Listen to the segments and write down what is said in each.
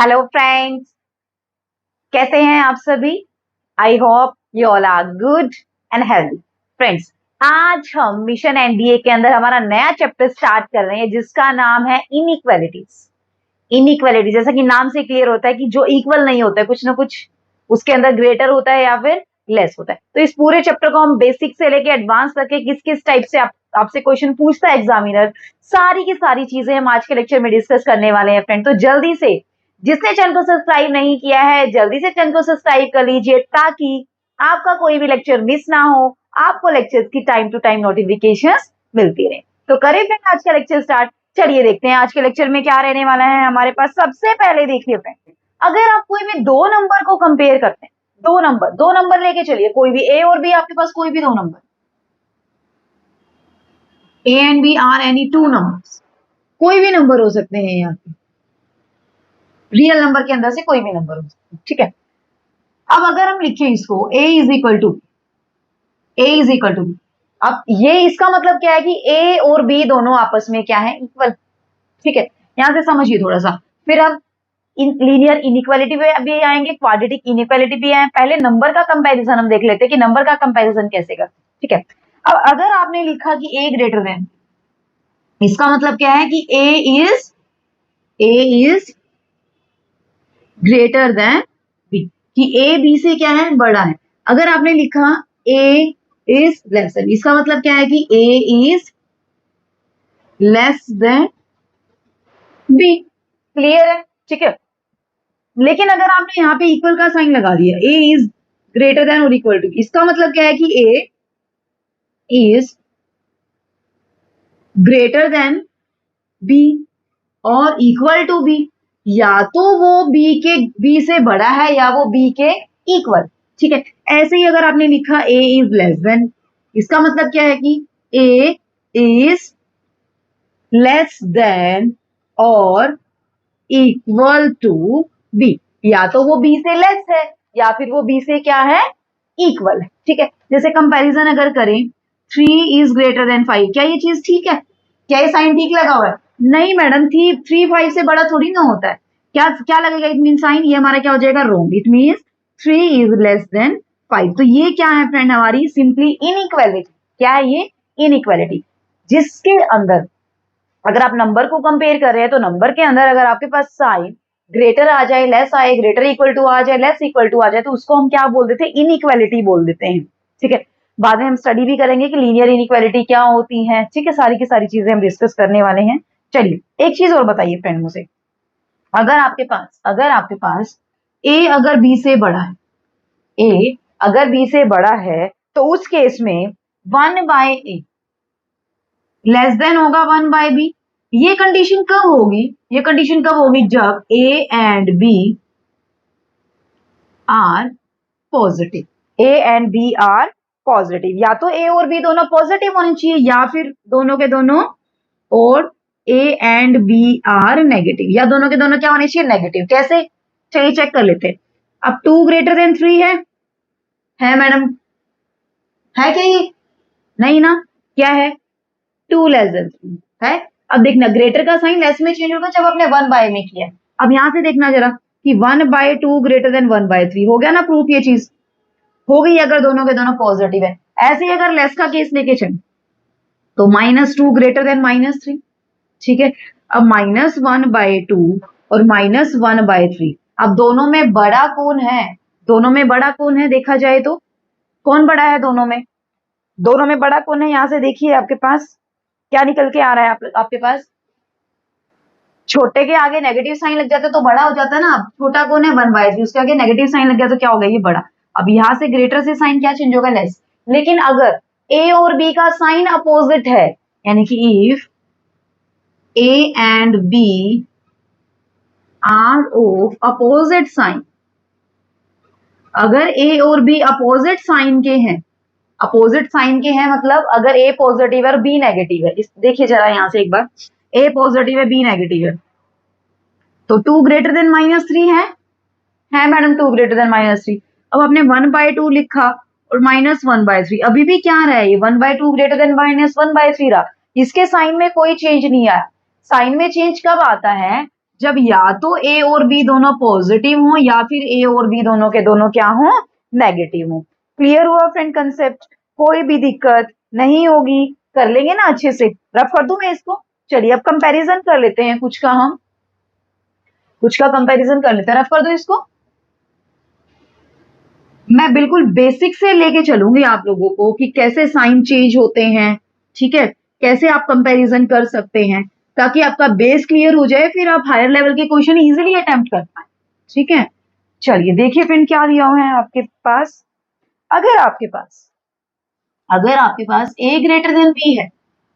Hello friends, कैसे हैं आप सभी? I hope you all are good and healthy. Friends, आज हम मिशन एनडीए के अंदर हमारा नया चैप्टर स्टार्ट कर रहे हैं जिसका नाम है इनइक्वालिटीज। इनइक्वालिटी जैसा कि नाम से क्लियर होता है कि जो इक्वल नहीं होता है, कुछ ना कुछ उसके अंदर ग्रेटर होता है या फिर लेस होता है। तो इस पूरे चैप्टर को हम बेसिक से लेके एडवांस तक के किस किस टाइप से आपसे क्वेश्चन पूछता है एग्जामिनर, सारी की सारी चीजें हम आज के लेक्चर में डिस्कस करने वाले हैं फ्रेंड। तो जल्दी से जिसने चैनल को सब्सक्राइब नहीं किया है जल्दी से चैनल को सब्सक्राइब कर लीजिए ताकि आपका कोई भी लेक्चर मिस ना हो, आपको लेक्चर की टाइम टू टाइम नोटिफिकेशन मिलती रहे। तो करें फ्रेंड आज का लेक्चर स्टार्ट। चलिए देखते हैं आज के लेक्चर में क्या रहने वाला है हमारे पास। सबसे पहले देखिए फ्रेंड, अगर आप कोई भी दो नंबर को कंपेयर करते हैं, दो नंबर लेके चलिए, कोई भी ए और बी, आपके पास कोई भी दो number, A and B are any two numbers, कोई भी नंबर हो सकते हैं यहाँ पे, रियल नंबर के अंदर से कोई भी नंबर हो सकता है, ठीक है। अब अगर हम लिखें इसको a इज इक्वल टू अब ये इसका मतलब क्या है कि a और b दोनों आपस में क्या है, इक्वल, ठीक है। यहां से समझिए थोड़ा सा, फिर हम लीनियर इनइक्वालिटी भी आएंगे, क्वाड्रेटिक इनइक्वालिटी भी आए। पहले नंबर का कंपैरिजन हम देख लेते हैं कि नंबर का कंपैरिजन कैसे करते हैं, ठीक है। अब अगर आपने लिखा कि a ग्रेटर देन, इसका मतलब क्या है कि a is greater then b, कि a b से क्या है, बड़ा है। अगर आपने लिखा a इज लेस देन, इसका मतलब क्या है कि a is less then b। Clear है, ठीक है। लेकिन अगर आपने यहाँ पे इक्वल का साइन लगा दिया, a इज ग्रेटर देन और इक्वल टू, इसका मतलब क्या है कि a is greater then b और इक्वल टू b, या तो वो b से बड़ा है या वो b के इक्वल, ठीक है। ऐसे ही अगर आपने लिखा a इज लेस देन, इसका मतलब क्या है कि a इज लेस देन और इक्वल टू b, या तो वो b से लेस है या फिर वो b से क्या है, इक्वल है, ठीक है। जैसे कंपैरिजन अगर करें 3 इज ग्रेटर देन 5, क्या ये चीज ठीक है? क्या ये साइन ठीक लगा हुआ है? नहीं मैडम, 3 5 से बड़ा थोड़ी ना होता है। क्या क्या लगेगा? इट मीन साइन ये हमारा क्या हो जाएगा, wrong. It mean 3 is less then 5। तो ये क्या है फ्रेंड, हमारी सिंपली इनइक्वालिटी। क्या है ये? इनइक्वालिटी, जिसके अंदर अगर आप नंबर को कंपेयर कर रहे हैं तो नंबर के अंदर अगर आपके पास साइन ग्रेटर आ जाए, लेस आए, ग्रेटर इक्वल टू आ जाए, लेस इक्वल टू आ जाए, तो उसको हम क्या बोल देते हैं, इनइक्वालिटी बोल देते हैं, ठीक है। बाद में हम स्टडी भी करेंगे कि लीनियर इनइक्वालिटी क्या होती है, ठीक है। सारी की सारी चीजें हम डिस्कस करने वाले हैं। चलिए एक चीज और बताइए फ्रेंड मुझे, अगर आपके पास a अगर b से बड़ा है, a अगर b से बड़ा है तो उस केस में 1/a लेस देन होगा 1/b। ये कंडीशन कब होगी? ये कंडीशन कब होगी? जब a and b are positive, a and b are positive, या तो a और b दोनों पॉजिटिव होने चाहिए या फिर दोनों के दोनों, और a and b are negative, या दोनों के दोनों क्या होने चाहिए, नेगेटिव। कैसे? चलिए चेक कर लेते हैं। अब 2 ग्रेटर देन 3 है मैडम? है क्या ये? नहीं ना। क्या है? 2 लेस देन 3 है। अब देखना, ग्रेटर का साइन लेस में चेंज होगा जब आपने 1/, में किया। अब यहां से देखना जरा कि 1/2 ग्रेटर देन 1/3 हो गया ना प्रूफ, ये चीज हो गई अगर दोनों के दोनों पॉजिटिव है। ऐसे ही अगर लेस का केस लेके चल तो -2 ग्रेटर देन -3, ठीक है। अब -1/2 और -1/3, अब दोनों में बड़ा कौन है? दोनों में बड़ा कौन है देखा जाए तो? कौन बड़ा है दोनों में? दोनों में बड़ा कौन है? यहां से देखिए आपके पास क्या निकल के आ रहा है, आपके पास छोटे के आगे नेगेटिव साइन लग जाता है तो बड़ा हो जाता है ना। अब छोटा कौन है? 1/3, उसके आगे नेगेटिव साइन लग गया तो क्या हो गया, ये बड़ा। अब यहां से ग्रेटर से साइन क्या चेंज होगा, लेस। लेकिन अगर a और b का साइन अपोजिट है, यानी कि if a and b are of opposite sign, अगर a और b अपोजिट साइन के हैं, अपोजिट साइन के हैं मतलब अगर a पॉजिटिव है और b नेगेटिव है, देखिए जरा यहां से एक बार, a पॉजिटिव है b नेगेटिव है, तो 2 ग्रेटर देन -3 है मैडम, 2 ग्रेटर देन -3। अब आपने 1/2 लिखा और -1/3, अभी भी क्या रहा है, ये 1/2 ग्रेटर देन -1/3 रहा। इसके साइन में कोई चेंज नहीं आया। साइन में चेंज कब आता है? जब या तो ए और बी दोनों पॉजिटिव हो या फिर ए और बी दोनों के दोनों क्या हो, नेगेटिव हो। क्लियर हुआ फ्रेंड कंसेप्ट? कोई भी दिक्कत नहीं होगी, कर लेंगे ना अच्छे से। रफ कर दूं मैं इसको? चलिए अब कंपैरिजन कर लेते हैं कुछ का, हम कुछ का कंपैरिजन कर लेते हैं। रफ कर दो इसको। मैं बिल्कुल बेसिक से लेके चलूंगी आप लोगों को कि कैसे साइन चेंज होते हैं, ठीक है, कैसे आप कंपैरिजन कर सकते हैं, ताकि आपका बेस क्लियर हो जाए, फिर आप हायर लेवल के क्वेश्चन इजीली अटेम्प्ट कर पाए। ठीक है, चलिए देखिए फ्रेंड क्या दिया हुआ है आपके पास। अगर आपके पास a ग्रेटर देन b है,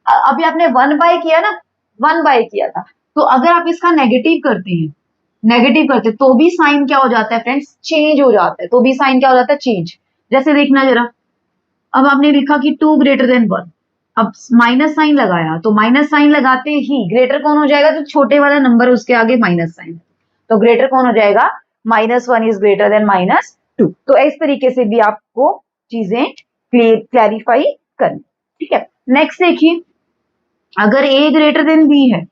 अभी आपने 1/, किया ना, 1/, किया था, तो अगर आप इसका नेगेटिव करते तो भी साइन क्या हो जाता है फ्रेंड्स, चेंज हो जाता है। तो भी साइन क्या हो जाता है, चेंज। जैसे देखना जरा, अब आपने लिखा कि 2 ग्रेटर देन 1, अब माइनस साइन लगाया, तो माइनस साइन लगाते ही ग्रेटर कौन हो जाएगा, जो छोटे वाला नंबर उसके आगे माइनस साइन, तो ग्रेटर कौन हो जाएगा, -1 इज ग्रेटर देन -2। तो इस तरीके से भी आपको चीजें क्लैरिफाई करनी। ठीक है, नेक्स्ट देखिए, अगर a ग्रेटर देन b है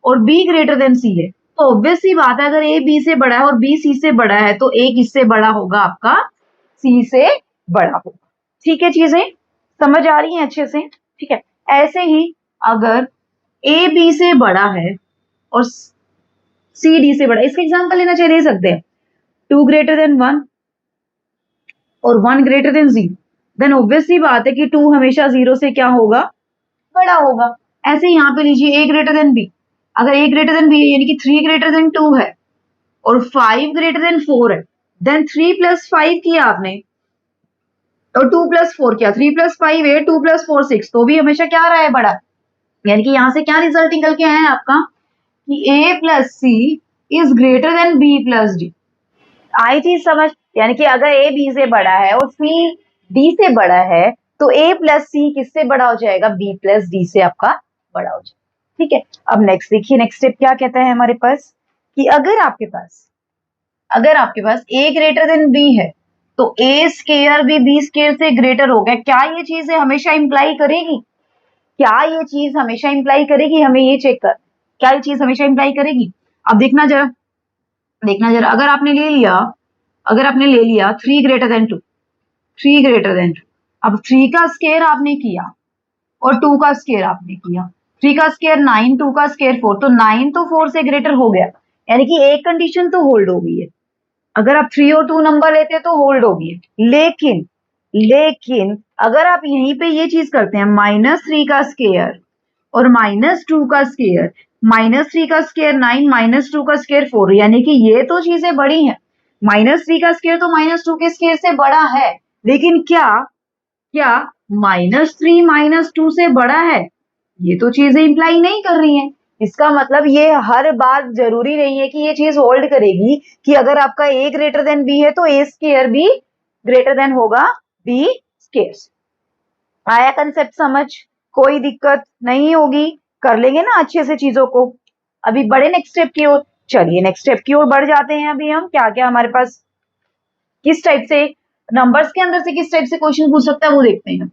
और b ग्रेटर देन c है, तो ऑब्वियस सी बात है, अगर a b से बड़ा है और b c से बड़ा है, तो a किससे बड़ा होगा, आपका c से बड़ा होगा। ठीक है, चीजें समझ आ रही हैं अच्छे से? ठीक है, ऐसे ही अगर a b से बड़ा है और c d से बड़ा, इसका एग्जांपल लेना चाहिए, दे सकते हैं 2 ग्रेटर देन 1 और 1 ग्रेटर देन 0, देन ऑब्वियस सी बात है कि 2 हमेशा 0 से क्या होगा, बड़ा होगा। ऐसे यहाँ पे लीजिए a ग्रेटर देन b, अगर a ग्रेटर देन b यानी कि 3 ग्रेटर देन 2 है और 5 ग्रेटर देन 4 है, देन 3 + 5 किया आपने और 2 + 4 किया, 3 + 5 8, 2 + 4 6, तो भी हमेशा क्या आ रहा है, बड़ा। यानी कि यहां से क्या रिजल्ट निकल के आया है आपका, कि a + c is greater then b + d। आई चीज समझ? यानी कि अगर a b से बड़ा है और c d से बड़ा है, तो a + c किससे बड़ा हो जाएगा, b + d से आपका बड़ा हो जाएगा। ठीक है, अब नेक्स्ट देखिए, नेक्स्ट स्टेप क्या कहता है हमारे पास, कि अगर आपके पास a ग्रेटर देन b है, तो a स्केयर भी b स्केयर से ग्रेटर हो गया। क्या ये चीज हमेशा इंप्लाई करेगी, हमें ये चेक कर, क्या ये चीज हमेशा इंप्लाई करेगी? अब देखना जरा, अगर आपने ले लिया 3 ग्रेटर देन 2, अब 3 का स्केयर आपने किया और 2 का स्केयर आपने किया, 3 का स्केयर 9, 2 का स्केयर 4, तो 9 तो 4 से ग्रेटर हो गया, यानी कि एक कंडीशन तो होल्ड हो गई है। अगर आप 3 और 2 नंबर लेते तो होल्ड होगी, लेकिन अगर आप यहीं पे ये चीज करते हैं, -3 का स्केयर और -2 का स्केयर, -3 का स्केयर 9, -2 का स्केयर 4, यानी कि ये तो चीजें बड़ी हैं। -3 का स्केयर तो -2 के स्केयर से बड़ा है, लेकिन क्या -3 -2 से बड़ा है? ये तो चीजें इंप्लाई नहीं कर रही हैं। इसका मतलब ये हर बार जरूरी नहीं है कि ये चीज होल्ड करेगी कि अगर आपका a ग्रेटर देन b है, तो a स्केयर भी ग्रेटर देन होगा b स्केयर। आया कंसेप्ट समझ? कोई दिक्कत नहीं होगी, कर लेंगे ना अच्छे से चीजों को। अभी बड़े नेक्स्ट स्टेप की ओर, चलिए नेक्स्ट स्टेप की ओर बढ़ जाते हैं। अभी हम क्या क्या हमारे पास, किस टाइप से नंबर्स के अंदर से किस टाइप से क्वेश्चन पूछ सकता है वो देखते हैं।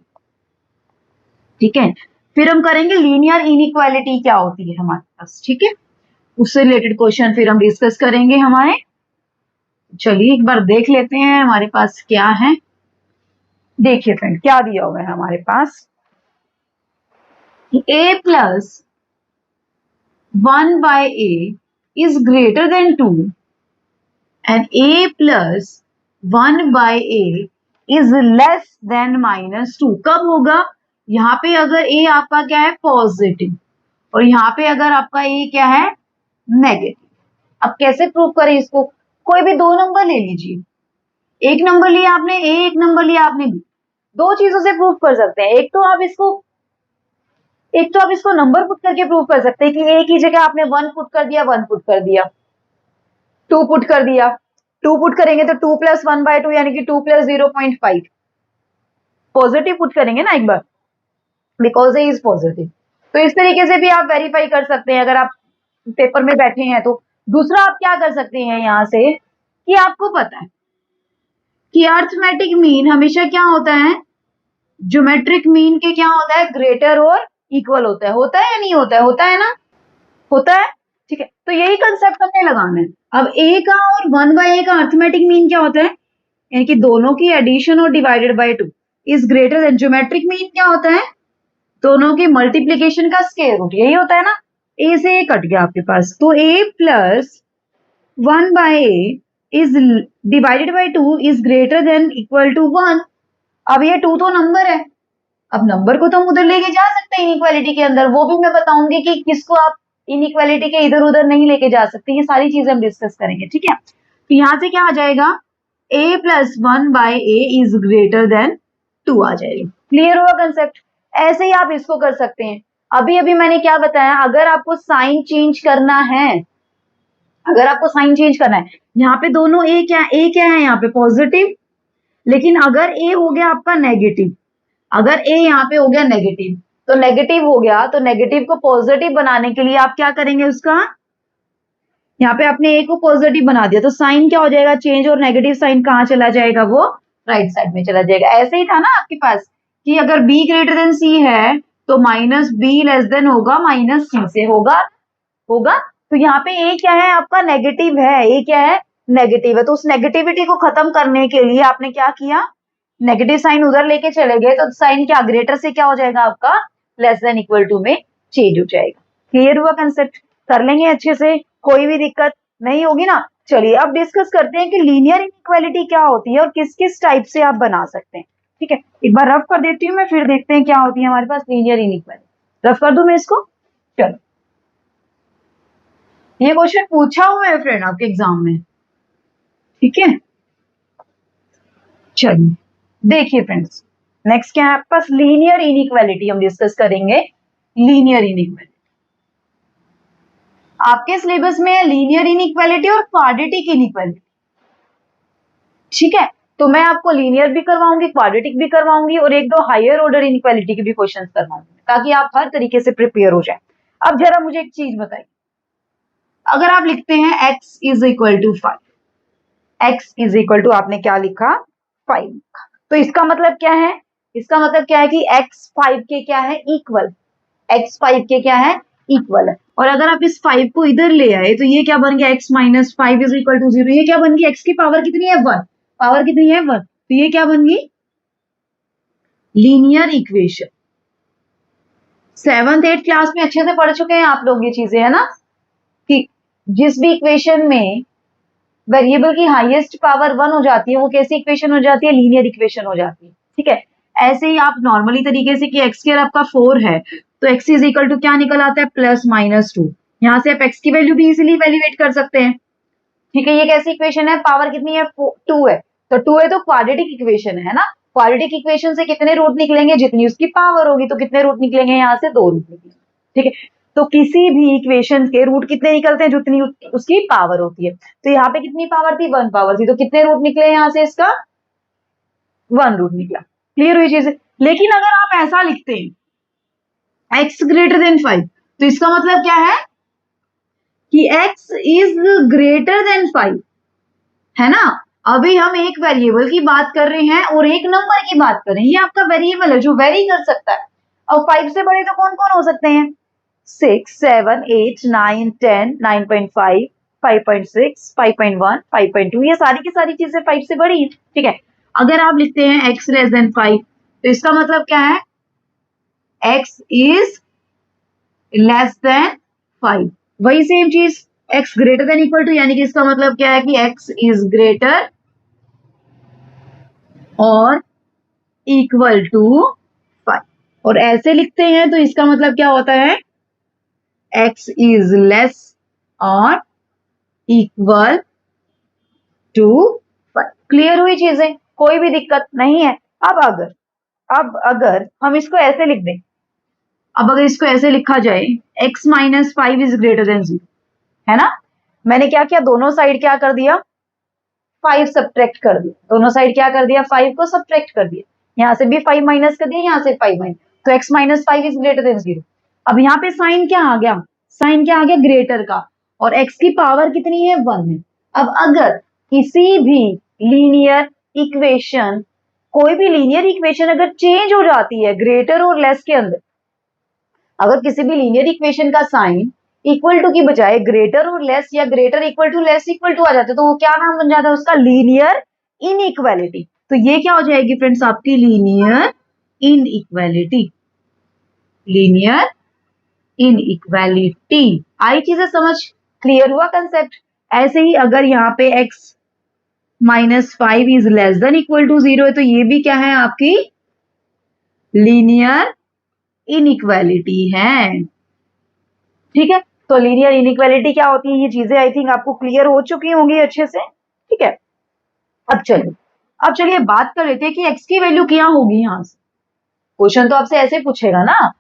ठीक है, फिर हम करेंगे लीनियर इनइक्वालिटी क्या होती है हमारे पास। ठीक है, उससे रिलेटेड क्वेश्चन फिर हम डिस्कस करेंगे हमारे। चलिए एक बार देख लेते हैं हमारे पास क्या है। देखिए फ्रेंड क्या दिया हुआ है हमारे पास, a + 1/a is greater than 2 and a + 1/a is less than -2। कब होगा? यहाँ पे अगर a आपका क्या है, पॉजिटिव, और यहाँ पे अगर आपका a क्या है, नेगेटिव। अब कैसे प्रूव करें इसको? कोई भी दो नंबर ले लीजिए, एक नंबर लिया आपने a, एक नंबर लिया आपने b, दो चीजों से प्रूव कर सकते हैं। एक तो आप इसको नंबर पुट करके प्रूव कर सकते हैं कि a की जगह आपने 1 पुट कर दिया, 1 पुट कर दिया, 2 पुट कर दिया, 2 पुट करेंगे तो 2 + 1/2 यानी कि 2 + 0.5 पॉजिटिव पुट करेंगे ना एक बार, बिकॉज ए इज पॉजिटिव। तो इस तरीके से भी आप वेरीफाई कर सकते हैं अगर आप पेपर में बैठे हैं तो। दूसरा आप क्या कर सकते हैं यहां से, कि आपको पता है कि अर्थमेटिक मीन हमेशा क्या होता है, ज्योमेट्रिक मीन के क्या होता है, ग्रेटर और इक्वल होता है या नहीं होता है? होता है ना, होता है। ठीक है, तो यही कंसेप्ट हमें लगाना है। अब a का और 1/a का अर्थमेटिक मीन क्या होता है, यानी कि दोनों की एडिशन और divided by 2 is greater then. Geometric mean क्या होता है, दोनों की मल्टीप्लीकेशन का स्क्वायर रूट, यही होता है ना। a से a कट गया आपके पास, तो a plus 1/a is divided by 2 is greater than equal to 1। अब ये 2 तो नंबर है, अब नंबर को तो हम उधर लेके जा सकते हैं इनइक्वालिटी के अंदर, वो भी मैं बताऊंगी कि किसको आप इनइक्वालिटी के इधर उधर नहीं लेके जा सकते, ये सारी चीजें हम डिस्कस करेंगे, ठीक है। तो यहां से क्या आ जाएगा, a plus 1/a is greater then 2 आ जाएगा। क्लियर हुआ कंसेप्ट। ऐसे ही आप इसको कर सकते हैं। अभी अभी मैंने क्या बताया, अगर आपको साइन चेंज करना है, अगर आपको साइन चेंज करना है, यहाँ पे दोनों a क्या है यहाँ पे पॉजिटिव, लेकिन अगर a हो गया आपका नेगेटिव, अगर a यहाँ पे हो गया नेगेटिव, तो नेगेटिव हो गया, तो नेगेटिव को पॉजिटिव बनाने के लिए आप क्या करेंगे, उसका यहाँ पे आपने a को पॉजिटिव बना दिया, तो साइन क्या हो जाएगा चेंज, और नेगेटिव साइन कहाँ चला जाएगा, वो राइट साइड में चला जाएगा। ऐसे ही था ना आपके पास कि अगर b ग्रेटर देन c है तो माइनस बी लेस देन होगा माइनस सी से, होगा। तो यहाँ पे a क्या है आपका नेगेटिव है, a क्या है नेगेटिव है, तो उस नेगेटिविटी को खत्म करने के लिए आपने क्या किया, नेगेटिव साइन उधर लेके चले गए, तो साइन क्या ग्रेटर से क्या हो जाएगा आपका लेस देन इक्वल टू में चेंज हो जाएगा। क्लियर हुआ कंसेप्ट, कर लेंगे अच्छे से, कोई भी दिक्कत नहीं होगी ना। चलिए अब डिस्कस करते हैं कि लीनियर इनइक्वालिटी क्या होती है और किस किस टाइप से आप बना सकते हैं। ठीक है, एक बार रफ कर देती हूँ मैं, फिर देखते हैं क्या होती है हमारे पास लीनियर इनइक्वालिटी। रफ कर दूं मैं इसको, चलो। ये क्वेश्चन पूछा हुआ है फ्रेंड आपके एग्जाम में, ठीक है। चलिए देखिए फ्रेंड्स, नेक्स्ट क्या है आपके पास, लीनियर इनइक्वालिटी हम डिस्कस करेंगे। लीनियर इनइक्वालिटी आपके सिलेबस में है, लीनियर इनइक्वालिटी और क्वाड्रेटिक इनइक्वालिटी, ठीक है। तो मैं आपको लीनियर भी करवाऊंगी, क्वाड्रेटिक भी करवाऊंगी, और एक दो हायर ऑर्डर इनइक्वालिटी के भी क्वेश्चंस करवाऊंगी, ताकि आप हर तरीके से प्रिपेयर हो जाए। अब जरा मुझे एक चीज बताइए, अगर आप लिखते हैं x is equal to 5, x is equal to आपने क्या लिखा 5, तो इसका मतलब क्या है, इसका मतलब क्या है कि x 5 के क्या है इक्वल, x 5 के क्या है इक्वल है। और अगर आप इस 5 को इधर ले आए तो ये क्या बन गया, x minus 5 is equal to 0, ये क्या बन गई, x की पावर कितनी है 1, पावर कितनी है 1, तो ये क्या बन गई linear equation. 7th 8th class में अच्छे से पढ़ चुके हैं आप लोग ये चीजें, है ना, कि जिस भी इक्वेशन में वेरिएबल की हाईएस्ट पावर 1 हो जाती है, वो कैसी इक्वेशन हो जाती है, लीनियर इक्वेशन हो जाती है, ठीक है। ऐसे ही आप नॉर्मली तरीके से कि एक्स स्क्वायर आपका 4 है, तो एक्स इज इक्वल टू क्या निकल आता है प्लस माइनस 2, यहाँ से आप एक्स की वैल्यू भी इजिली वैल्यूएट कर सकते हैं, ठीक है। ये कैसी इक्वेशन है, पावर कितनी है 2 है, तो 2 है तो क्वाड्रेटिक इक्वेशन है ना। क्वाड्रेटिक इक्वेशन से कितने रूट निकलेंगे, जितनी उसकी पावर होगी, तो कितने रूट निकलेंगे, यहाँ से 2 रूट निकलेंगे, ठीक है। तो किसी भी इक्वेशन के रूट कितने निकलते हैं, जितनी उसकी पावर होती है, तो यहाँ पे कितनी पावर थी 1 पावर थी, तो कितने रूट निकले यहाँ से, इसका 1 रूट निकला। क्लियर हुई चीज। लेकिन अगर आप ऐसा लिखते हैं x ग्रेटर देन 5, तो इसका मतलब क्या है कि x इज ग्रेटर देन 5, है ना। अभी हम एक वेरिएबल की बात कर रहे हैं और एक नंबर की बात कर रहे हैं, ये आपका वेरिएबल है जो वेरी कर सकता है। और 5 से बड़े तो कौन कौन हो सकते हैं, 6 7 8 9 10 9.5 5.6 5.1 5.2, ये सारी की सारी चीजें 5 से बड़ी है, ठीक है। अगर आप लिखते हैं x लेस देन 5, तो इसका मतलब क्या है, x इज लेस देन 5, वही सेम चीज x greater than equal to, यानी कि इसका मतलब क्या है कि x इज ग्रेटर और इक्वल टू 5, और ऐसे लिखते हैं तो इसका मतलब क्या होता है, x इज लेस और इक्वल टू 5। क्लियर हुई चीजें, कोई भी दिक्कत नहीं है। अब अगर हम इसको ऐसे लिख दें, अब अगर इसको ऐसे लिखा जाए x minus 5 is greater then 0, है ना। मैंने क्या किया, दोनों साइड क्या कर दिया 5 सब्ट्रैक्ट कर दिया, दोनों साइड क्या कर दिया 5 को सब्ट्रैक्ट कर दिया, यहाँ से भी 5 माइनस कर दिया, यहाँ से 5 माइनस, तो x minus 5 is greater then 0। अब यहाँ पे साइन क्या आ गया, साइन क्या आ गया ग्रेटर का, और x की पावर कितनी है 1 है। अब अगर किसी भी लीनियर इक्वेशन, कोई भी लीनियर इक्वेशन अगर चेंज हो जाती है ग्रेटर और लेस के अंदर, अगर किसी भी लीनियर इक्वेशन का साइन इक्वल टू की बजाय ग्रेटर और लेस या greater equal to less equal to आ जाते तो वो क्या नाम बन जाता है उसका, लीनियर इनइक्वालिटी। तो ये क्या हो जाएगी फ्रेंड्स आपकी, लीनियर इनइक्वालिटी, लीनियर इनइक्वालिटी। आई चीजें समझ, क्लियर हुआ कंसेप्ट। ऐसे ही अगर यहाँ पे x -5 is less than equal to 0 है तो ये भी क्या है आपकी लीनियर इनइक्वालिटी है। ठीक है, तो लीनियर इनइक्वालिटी क्या होती है, ये चीजें आई थिंक आपको क्लियर हो चुकी होंगी अच्छे से। ठीक है, अब चलिए बात कर लेते हैं कि x की वैल्यू क्या होगी। यहां से क्वेश्चन तो आपसे ऐसे पूछेगा ना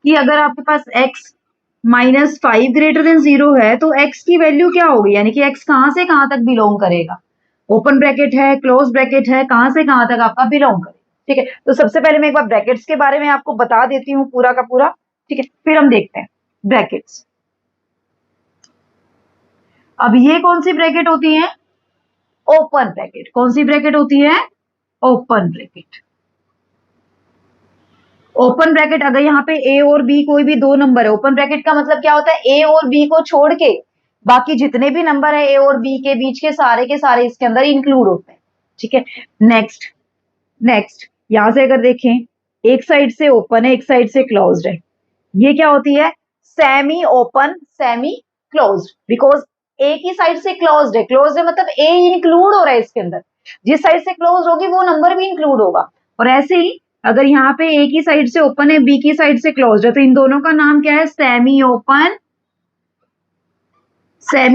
कि अगर आपके पास x -5 ग्रेटर देन 0 है तो x की वैल्यू क्या होगी, यानी कि x कहां से कहां तक बिलोंग करेगा, ओपन ब्रैकेट है क्लोज ब्रैकेट है, कहां से कहां तक आपका बिलोंग करेगा। ठीक है, तो सबसे पहले मैं एक बार ब्रैकेट्स के बारे में आपको बता देती हूँ पूरा का पूरा। ठीक है, फिर हम देखते हैं ब्रैकेट्स। अब ये कौन सी ब्रैकेट होती है, ओपन ब्रैकेट। कौन सी ब्रैकेट होती है, ओपन ब्रैकेट। ओपन ब्रैकेट अगर यहाँ पे ए और बी कोई भी दो नंबर है, ओपन ब्रैकेट का मतलब क्या होता है, ए और बी को छोड़ के बाकी जितने भी नंबर है ए और बी के बीच के सारे इसके अंदर इंक्लूड होते हैं। ठीक है, नेक्स्ट यहां से अगर देखें एक साइड से ओपन है एक साइड से क्लोज्ड है, ये क्या होती है, semi open semi closed. Because एक ही साइड से क्लोज्ड है मतलब ए इंक्लूड हो रहा है इसके अंदर, जिस साइड से क्लोज होगी वो नंबर भी इंक्लूड होगा। और ऐसे ही अगर यहाँ पे ए की साइड से ओपन है बी की साइड से क्लोज्ड है तो इन दोनों का नाम क्या है, सेमी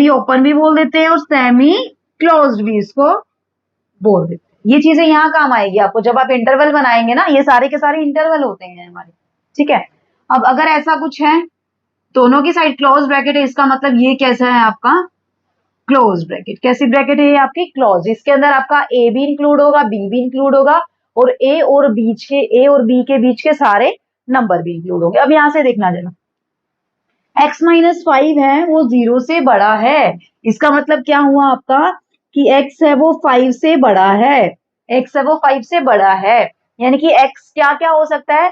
ओपन भी बोल देते हैं और सेमी क्लोज्ड भी इसको बोल देते हैं। ये चीजें यहाँ काम आएगी आपको जब आप इंटरवल बनाएंगे ना, ये सारे के सारे इंटरवल होते हैं हमारे। ठीक है, अब अगर ऐसा कुछ है दोनों की साइड क्लोज ब्रैकेट है, इसका मतलब ये कैसा है आपका क्लोज ब्रैकेट। कैसी ब्रैकेट है ये आपकी क्लोज, इसके अंदर आपका ए भी इंक्लूड होगा बी भी इंक्लूड होगा और ए और बी के बीच के सारे नंबर भी इंक्लूड होंगे। अब यहां से देखना जरा, x -5 है वो 0 से बड़ा है, इसका मतलब क्या हुआ आपका कि x है वो 5 से बड़ा है, x है वो 5 से बड़ा है, यानी कि x क्या क्या हो सकता है,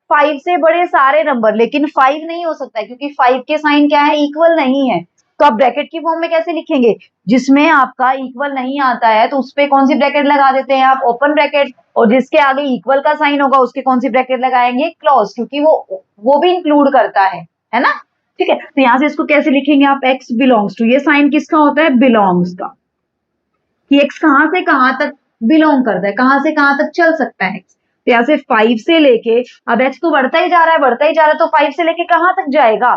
5 से बड़े सारे नंबर, लेकिन 5 नहीं हो सकता है क्योंकि 5 के साइन क्या है, इक्वल नहीं है। तो आप ब्रैकेट की फॉर्म में कैसे लिखेंगे, जिसमें आपका इक्वल नहीं आता है तो उस पर कौन सी ब्रैकेट लगा देते हैं आप, ओपन ब्रैकेट, और जिसके आगे इक्वल का साइन होगा उसके कौन सी ब्रैकेट लगाएंगे, क्लोज, क्योंकि वो भी इंक्लूड करता है ना। ठीक है, तो यहां से इसको कैसे लिखेंगे आप, x बिलोंग्स टू, ये साइन किसका होता है, बिलोंग्स का, कि x कहां से कहां तक बिलोंग करता है, कहां से कहां तक चल सकता है x। तो यहां से 5 से लेके, अब x तो बढ़ता ही जा रहा है तो 5 से लेके कहां तक जाएगा,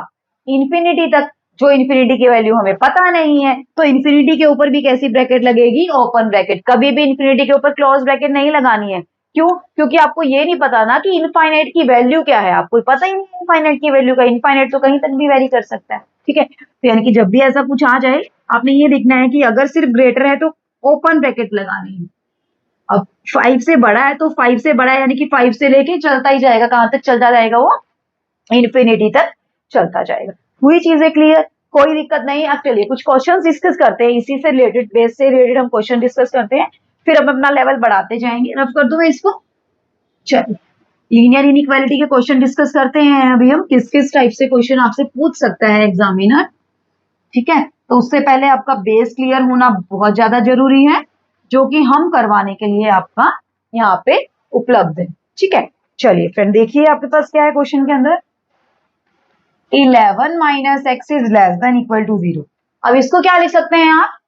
इंफिनिटी तक, जो इंफिनिटी की वैल्यू हमें पता नहीं है। तो इंफिनिटी के ऊपर भी कैसी ब्रैकेट लगेगी, ओपन ब्रैकेट। कभी भी इंफिनिटी के ऊपर क्लोज ब्रैकेट नहीं लगानी है, क्यों, क्योंकि आपको ये नहीं पता ना कि इनफाइनाइट की वैल्यू क्या है, आपको पता ही नहीं इनफाइनाइट की वैल्यू का, इनफाइनाइट तो कहीं तक भी वेरी कर सकता है। ठीक है, तो यानी कि जब भी ऐसा कुछ आ जाए आपने ये देखना है कि अगर सिर्फ ग्रेटर है तो ओपन ब्रैकेट लगानी है। अब 5 से बड़ा है तो 5 से बड़ा है यानी कि 5 से लेके चलता ही जाएगा, कहां तक चलता जाएगा, वो इन्फिनिटी तक चलता जाएगा। हुई चीजें क्लियर, कोई दिक्कत नहीं। अब चलिए कुछ क्वेश्चन डिस्कस करते हैं, इसी से रिलेटेड, बेस से रिलेटेड हम क्वेश्चन डिस्कस करते हैं, फिर हम अपना लेवल बढ़ाते जाएंगे। रफ कर दूं मैं इसको, चलिए लीनियर इनइक्वालिटी के क्वेश्चन डिस्कस करते हैं। अभी हम किस किस टाइप से क्वेश्चन आपसे पूछ सकता है एग्जामिनर। ठीक है, तो उससे पहले आपका बेस क्लियर होना बहुत ज्यादा जरूरी है, जो कि हम करवाने के लिए आपका यहाँ पे उपलब्ध है। ठीक है, चलिए फ्रेंड देखिए आपके पास क्या है क्वेश्चन के अंदर, 11 minus X is less than equal to 0। अब इसको क्या लिख सकते हैं आप,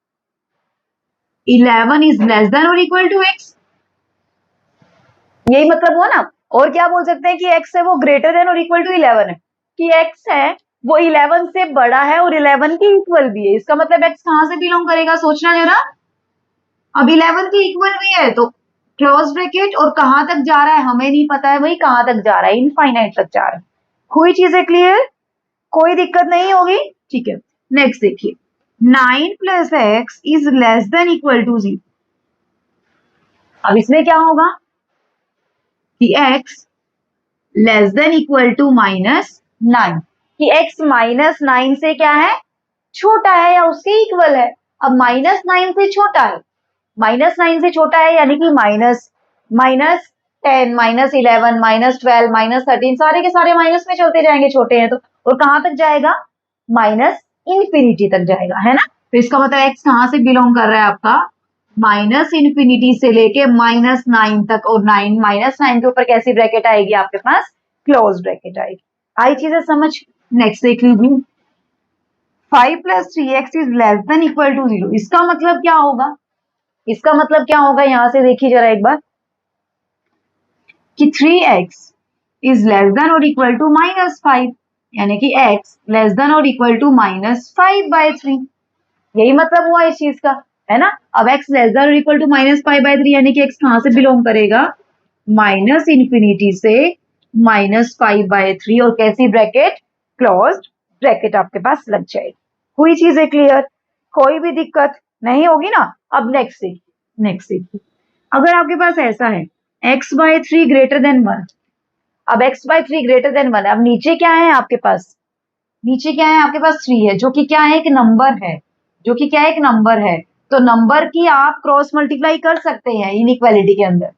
11 इज लेस देन और इक्वल टू एक्स, यही मतलब हुआ ना। और क्या बोल सकते हैं कि x है वो ग्रेटर देन और इक्वल टू 11 है, कि x है वो 11 से बड़ा है और 11 के इक्वल भी है, इसका मतलब x कहां से बिलोंग करेगा, सोचना जरा। अब 11 के इक्वल भी है तो क्लोज ब्रैकेट, और कहां तक जा रहा है हमें नहीं पता है भाई, कहां तक जा रहा है, इनफाइनाइट तक जा रहा है। हुई चीजें क्लियर, कोई दिक्कत नहीं होगी। ठीक है, नेक्स्ट देखिए, 9 plus X is less than equal to 0। अब इसमें क्या होगा कि x less than equal to -9, कि x -9 से क्या है, छोटा है या उसके इक्वल है। अब -9 से छोटा है, -9 से छोटा है यानी कि -10, -11, -12, -13 सारे के सारे माइनस में चलते जाएंगे, छोटे हैं तो, और कहां तक जाएगा, माइनस इंफिनिटी तक जाएगा, है ना। तो इसका मतलब x कहां से बिलोंग कर रहा है आपका, माइनस इंफिनिटी से लेके -9 तक, और 9 -9 के ऊपर कैसी ब्रैकेट आएगी आपके पास, क्लोज ब्रैकेट आएगी। आई चीजें समझ। नेक्स्ट देख लीजिए, 5 + 3x is less than equal to 0। इसका मतलब क्या होगा, इसका मतलब क्या होगा, यहां से देखिए जरा एक बार, कि 3x इज लेस देन और इक्वल टू -5, यानी कि x लेस देन और इक्वल टू -5/3। यही मतलब हुआ इस चीज का, है ना। अब x लेस देन और इक्वल टू -5/3, यानी कि x कहां से बिलोंग करेगा, माइनस इंफिनिटी से -5/3, और कैसी ब्रैकेट, क्लोज्ड ब्रैकेट आपके पास लग जाएगी। हुई चीजें क्लियर, कोई भी दिक्कत नहीं होगी ना। अब नेक्स्ट देखिए, अगर आपके पास ऐसा है x/3 ग्रेटर देन 1, अब x/3 ग्रेटर देन 1, अब नीचे क्या है आपके पास, नीचे क्या है आपके पास, 3 है, जो कि क्या है, एक नंबर है, जो कि क्या है, एक नंबर है। तो नंबर की आप क्रॉस मल्टीप्लाई कर सकते हैं इनइक्वालिटी के अंदर,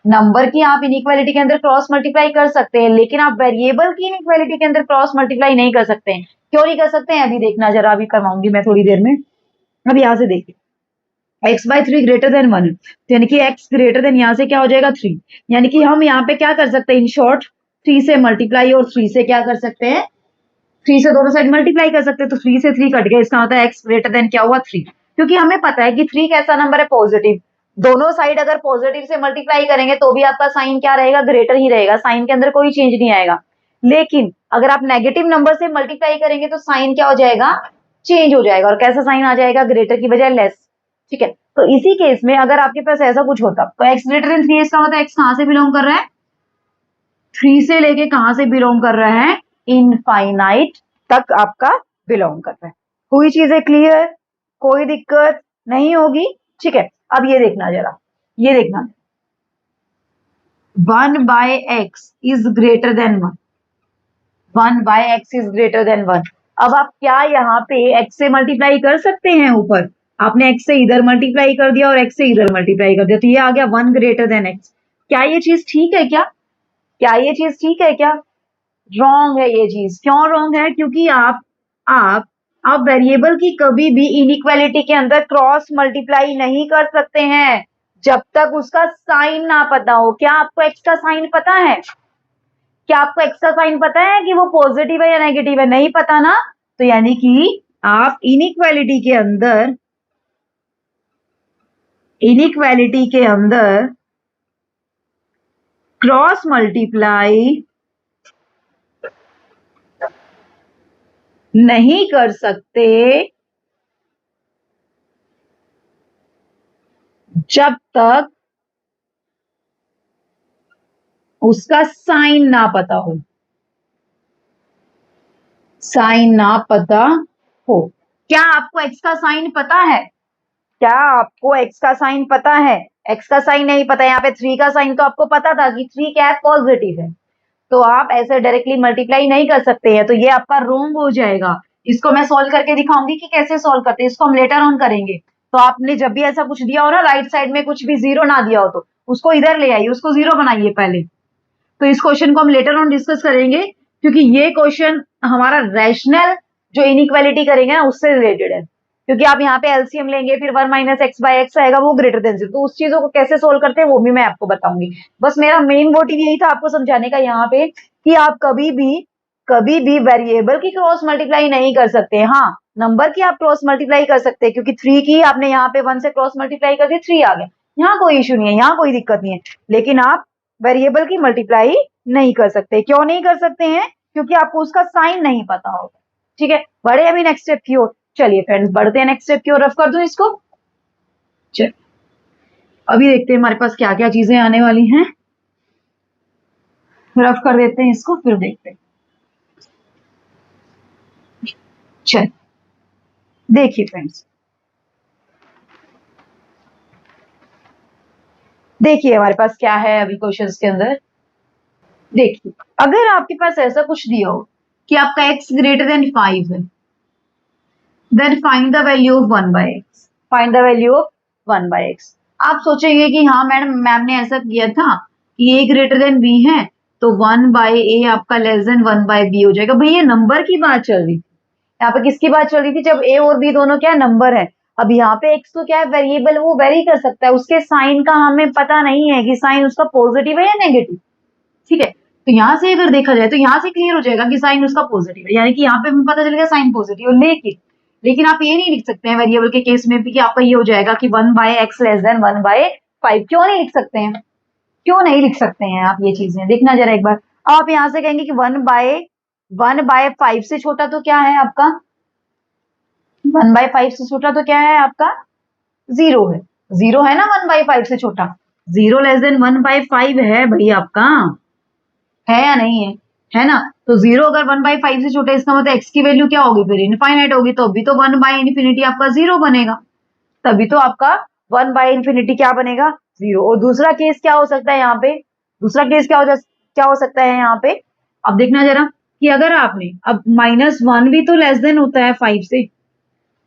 नंबर की आप इनइक्वालिटी के अंदर क्रॉस मल्टीप्लाई कर सकते हैं, लेकिन आप वेरिएबल की इनइक्वालिटी के अंदर क्रॉस मल्टीप्लाई नहीं कर सकते हैं। क्यों नहीं कर सकते हैं, अभी देखना जरा, अभी करवाऊंगी मैं थोड़ी देर में। अब यहां से देखिए, x/3 ग्रेटर देन 1, तो यानी कि x ग्रेटर देन, यहां से क्या हो जाएगा, 3, यानी कि हम यहाँ पे क्या कर सकते हैं, इन शॉर्ट 3 से मल्टीप्लाई, और 3 से क्या कर सकते हैं, 3 से दोनों साइड मल्टीप्लाई कर सकते हैं। तो 3 से 3 कट गया, इसका मतलब x ग्रेटर देन क्या हुआ, 3, क्योंकि हमें पता है कि 3 कैसा नंबर है, पॉजिटिव। दोनों साइड अगर पॉजिटिव से मल्टीप्लाई करेंगे तो भी आपका साइन क्या रहेगा, ग्रेटर ही रहेगा, साइन के अंदर कोई चेंज नहीं आएगा। लेकिन अगर आप नेगेटिव नंबर से मल्टीप्लाई करेंगे तो साइन क्या हो जाएगा, चेंज हो जाएगा, और कैसा साइन आ जाएगा, ग्रेटर की बजाय लेस। ठीक है, तो इसी केस में अगर आपके पास ऐसा कुछ होता, तो x ग्रेटर देन 3, इसका मतलब x कहां से बिलोंग कर रहा है, 3 से लेके कहां से बिलोंग कर रहा है, इनफाइनाइट तक आपका बिलोंग कर रहा है। हुई चीजें क्लियर, कोई दिक्कत नहीं होगी। ठीक है, अब ये देखना जरा, ये देखना, 1/x is greater then 1, 1/x is greater then 1। अब आप क्या यहाँ पे x से मल्टीप्लाई कर सकते हैं, ऊपर आपने x से इधर मल्टीप्लाई कर दिया और x से इधर मल्टीप्लाई कर दिया, तो ये आ गया 1 ग्रेटर देन x। क्या ये चीज ठीक है क्या, क्या ये चीज ठीक है क्या, रॉन्ग है ये चीज। क्यों रॉन्ग है, क्योंकि आप आप वेरिएबल की कभी भी इनइक्वालिटी के अंदर क्रॉस मल्टीप्लाई नहीं कर सकते हैं जब तक उसका साइन ना पता हो। क्या आपको एक्स का साइन पता है, क्या आपको एक्स का साइन पता है कि वो पॉजिटिव है या नेगेटिव है, नहीं पता ना। तो यानी कि आप इनइक्वालिटी के अंदर, इनइक्वालिटी के अंदर क्रॉस मल्टीप्लाई नहीं कर सकते जब तक उसका साइन ना पता हो, साइन ना पता हो। क्या आपको एक्स का साइन पता है, क्या आपको एक्स का साइन पता है, एक्स का साइन नहीं पता। यहाँ पे 3 का साइन तो आपको पता था कि 3 क्या है, पॉजिटिव है, तो आप ऐसे डायरेक्टली मल्टीप्लाई नहीं कर सकते हैं, तो ये आपका रोंग हो जाएगा। इसको मैं सॉल्व करके दिखाऊंगी कि कैसे सॉल्व करते हैं, इसको हम लेटर ऑन करेंगे। तो आपने जब भी ऐसा कुछ दिया हो ना, राइट साइड में कुछ भी जीरो ना दिया हो, तो उसको इधर ले आइए, उसको जीरो बनाइए पहले। तो इस क्वेश्चन को हम लेटर ऑन डिस्कस करेंगे, क्योंकि ये क्वेश्चन हमारा रैशनल जो इनइक्वालिटी करेंगे ना, उससे रिलेटेड है। क्योंकि आप यहाँ पे एलसीएम लेंगे, फिर 1 - x/x आएगा, वो ग्रेटर देन 0, तो उस चीजों को कैसे सोल्व करते हैं वो भी मैं आपको बताऊंगी। बस मेरा मेन मोटिव यही था आपको समझाने का यहाँ पे, कि आप कभी भी वेरिएबल की क्रॉस मल्टीप्लाई नहीं कर सकते। हाँ, नंबर की आप क्रॉस मल्टीप्लाई कर सकते हैं, क्योंकि 3 की आपने यहाँ पे 1 से क्रॉस मल्टीप्लाई कर दी, 3 आ गया, यहाँ कोई इश्यू नहीं है, यहाँ कोई दिक्कत नहीं है। लेकिन आप वेरिएबल की मल्टीप्लाई नहीं कर सकते। क्यों नहीं कर सकते हैं, क्योंकि आपको उसका साइन नहीं पता होगा। ठीक है, बढ़े अभी नेक्स्ट स्टेप की ओर। चलिए फ्रेंड्स, बढ़ते हैं नेक्स्ट स्टेप की ओर। रफ कर दूं इसको, चल अभी देखते हैं हमारे पास क्या क्या चीजें आने वाली हैं। रफ कर देते हैं इसको, फिर देखते हैं। चल देखिए फ्रेंड्स, देखिए हमारे पास क्या है अभी क्वेश्चंस के अंदर। देखिए, अगर आपके पास ऐसा कुछ दिया हो कि आपका x ग्रेटर देन 5 है, then find the value of 1/x, find the value of 1/x। आप सोचेंगे कि हाँ मैडम, मैम ने ऐसा किया था कि a ग्रेटर देन b है, तो 1/a आपका लेस देन 1/b हो जाएगा। भाई ये नंबर की बात चल रही थी, यहाँ पे किसकी बात चल रही थी, जब ए और बी दोनों क्या नंबर है। अब यहाँ पे एक्स तो क्या है वेरिएबल, वो वेरी कर सकता है, उसके साइन का हमें पता नहीं है कि साइन उसका पॉजिटिव है या नेगेटिव। ठीक है, तो यहाँ से अगर देखा जाए तो यहाँ से क्लियर हो जाएगा कि साइन उसका पॉजिटिव है, यानी कि यहाँ पे हमें पता चलेगा साइन पॉजिटिव। लेकिन लेकिन आप ये नहीं लिख सकते हैं वेरिएबल के केस में भी कि आपका ये हो जाएगा कि 1/x लेस देन 1/5। क्यों नहीं लिख सकते हैं, क्यों नहीं लिख सकते हैं आप ये चीजें, देखना जरा एक बार। अब आप यहाँ से कहेंगे कि 1/5 से छोटा तो क्या है आपका, 1/5 से छोटा तो क्या है आपका, जीरो है। जीरो है ना 1/5 से छोटा, जीरो लेस देन 1/5 है भाई आपका, है या नहीं है ना। तो जीरो अगर 1/5 से छोटा है, इसका मतलब एक्स की वैल्यू क्या होगी फिर, इनफाइनाइट होगी, तो अभी तो 1/∞ आपका जीरो बनेगा, तभी तो आपका 1/∞ क्या बनेगा, जीरो। और दूसरा केस क्या हो सकता है यहाँ पे, दूसरा केस क्या हो सकता है यहाँ पे, अब देखना जरा कि अगर आपने अब -1 भी तो लेस देन होता है 5 से,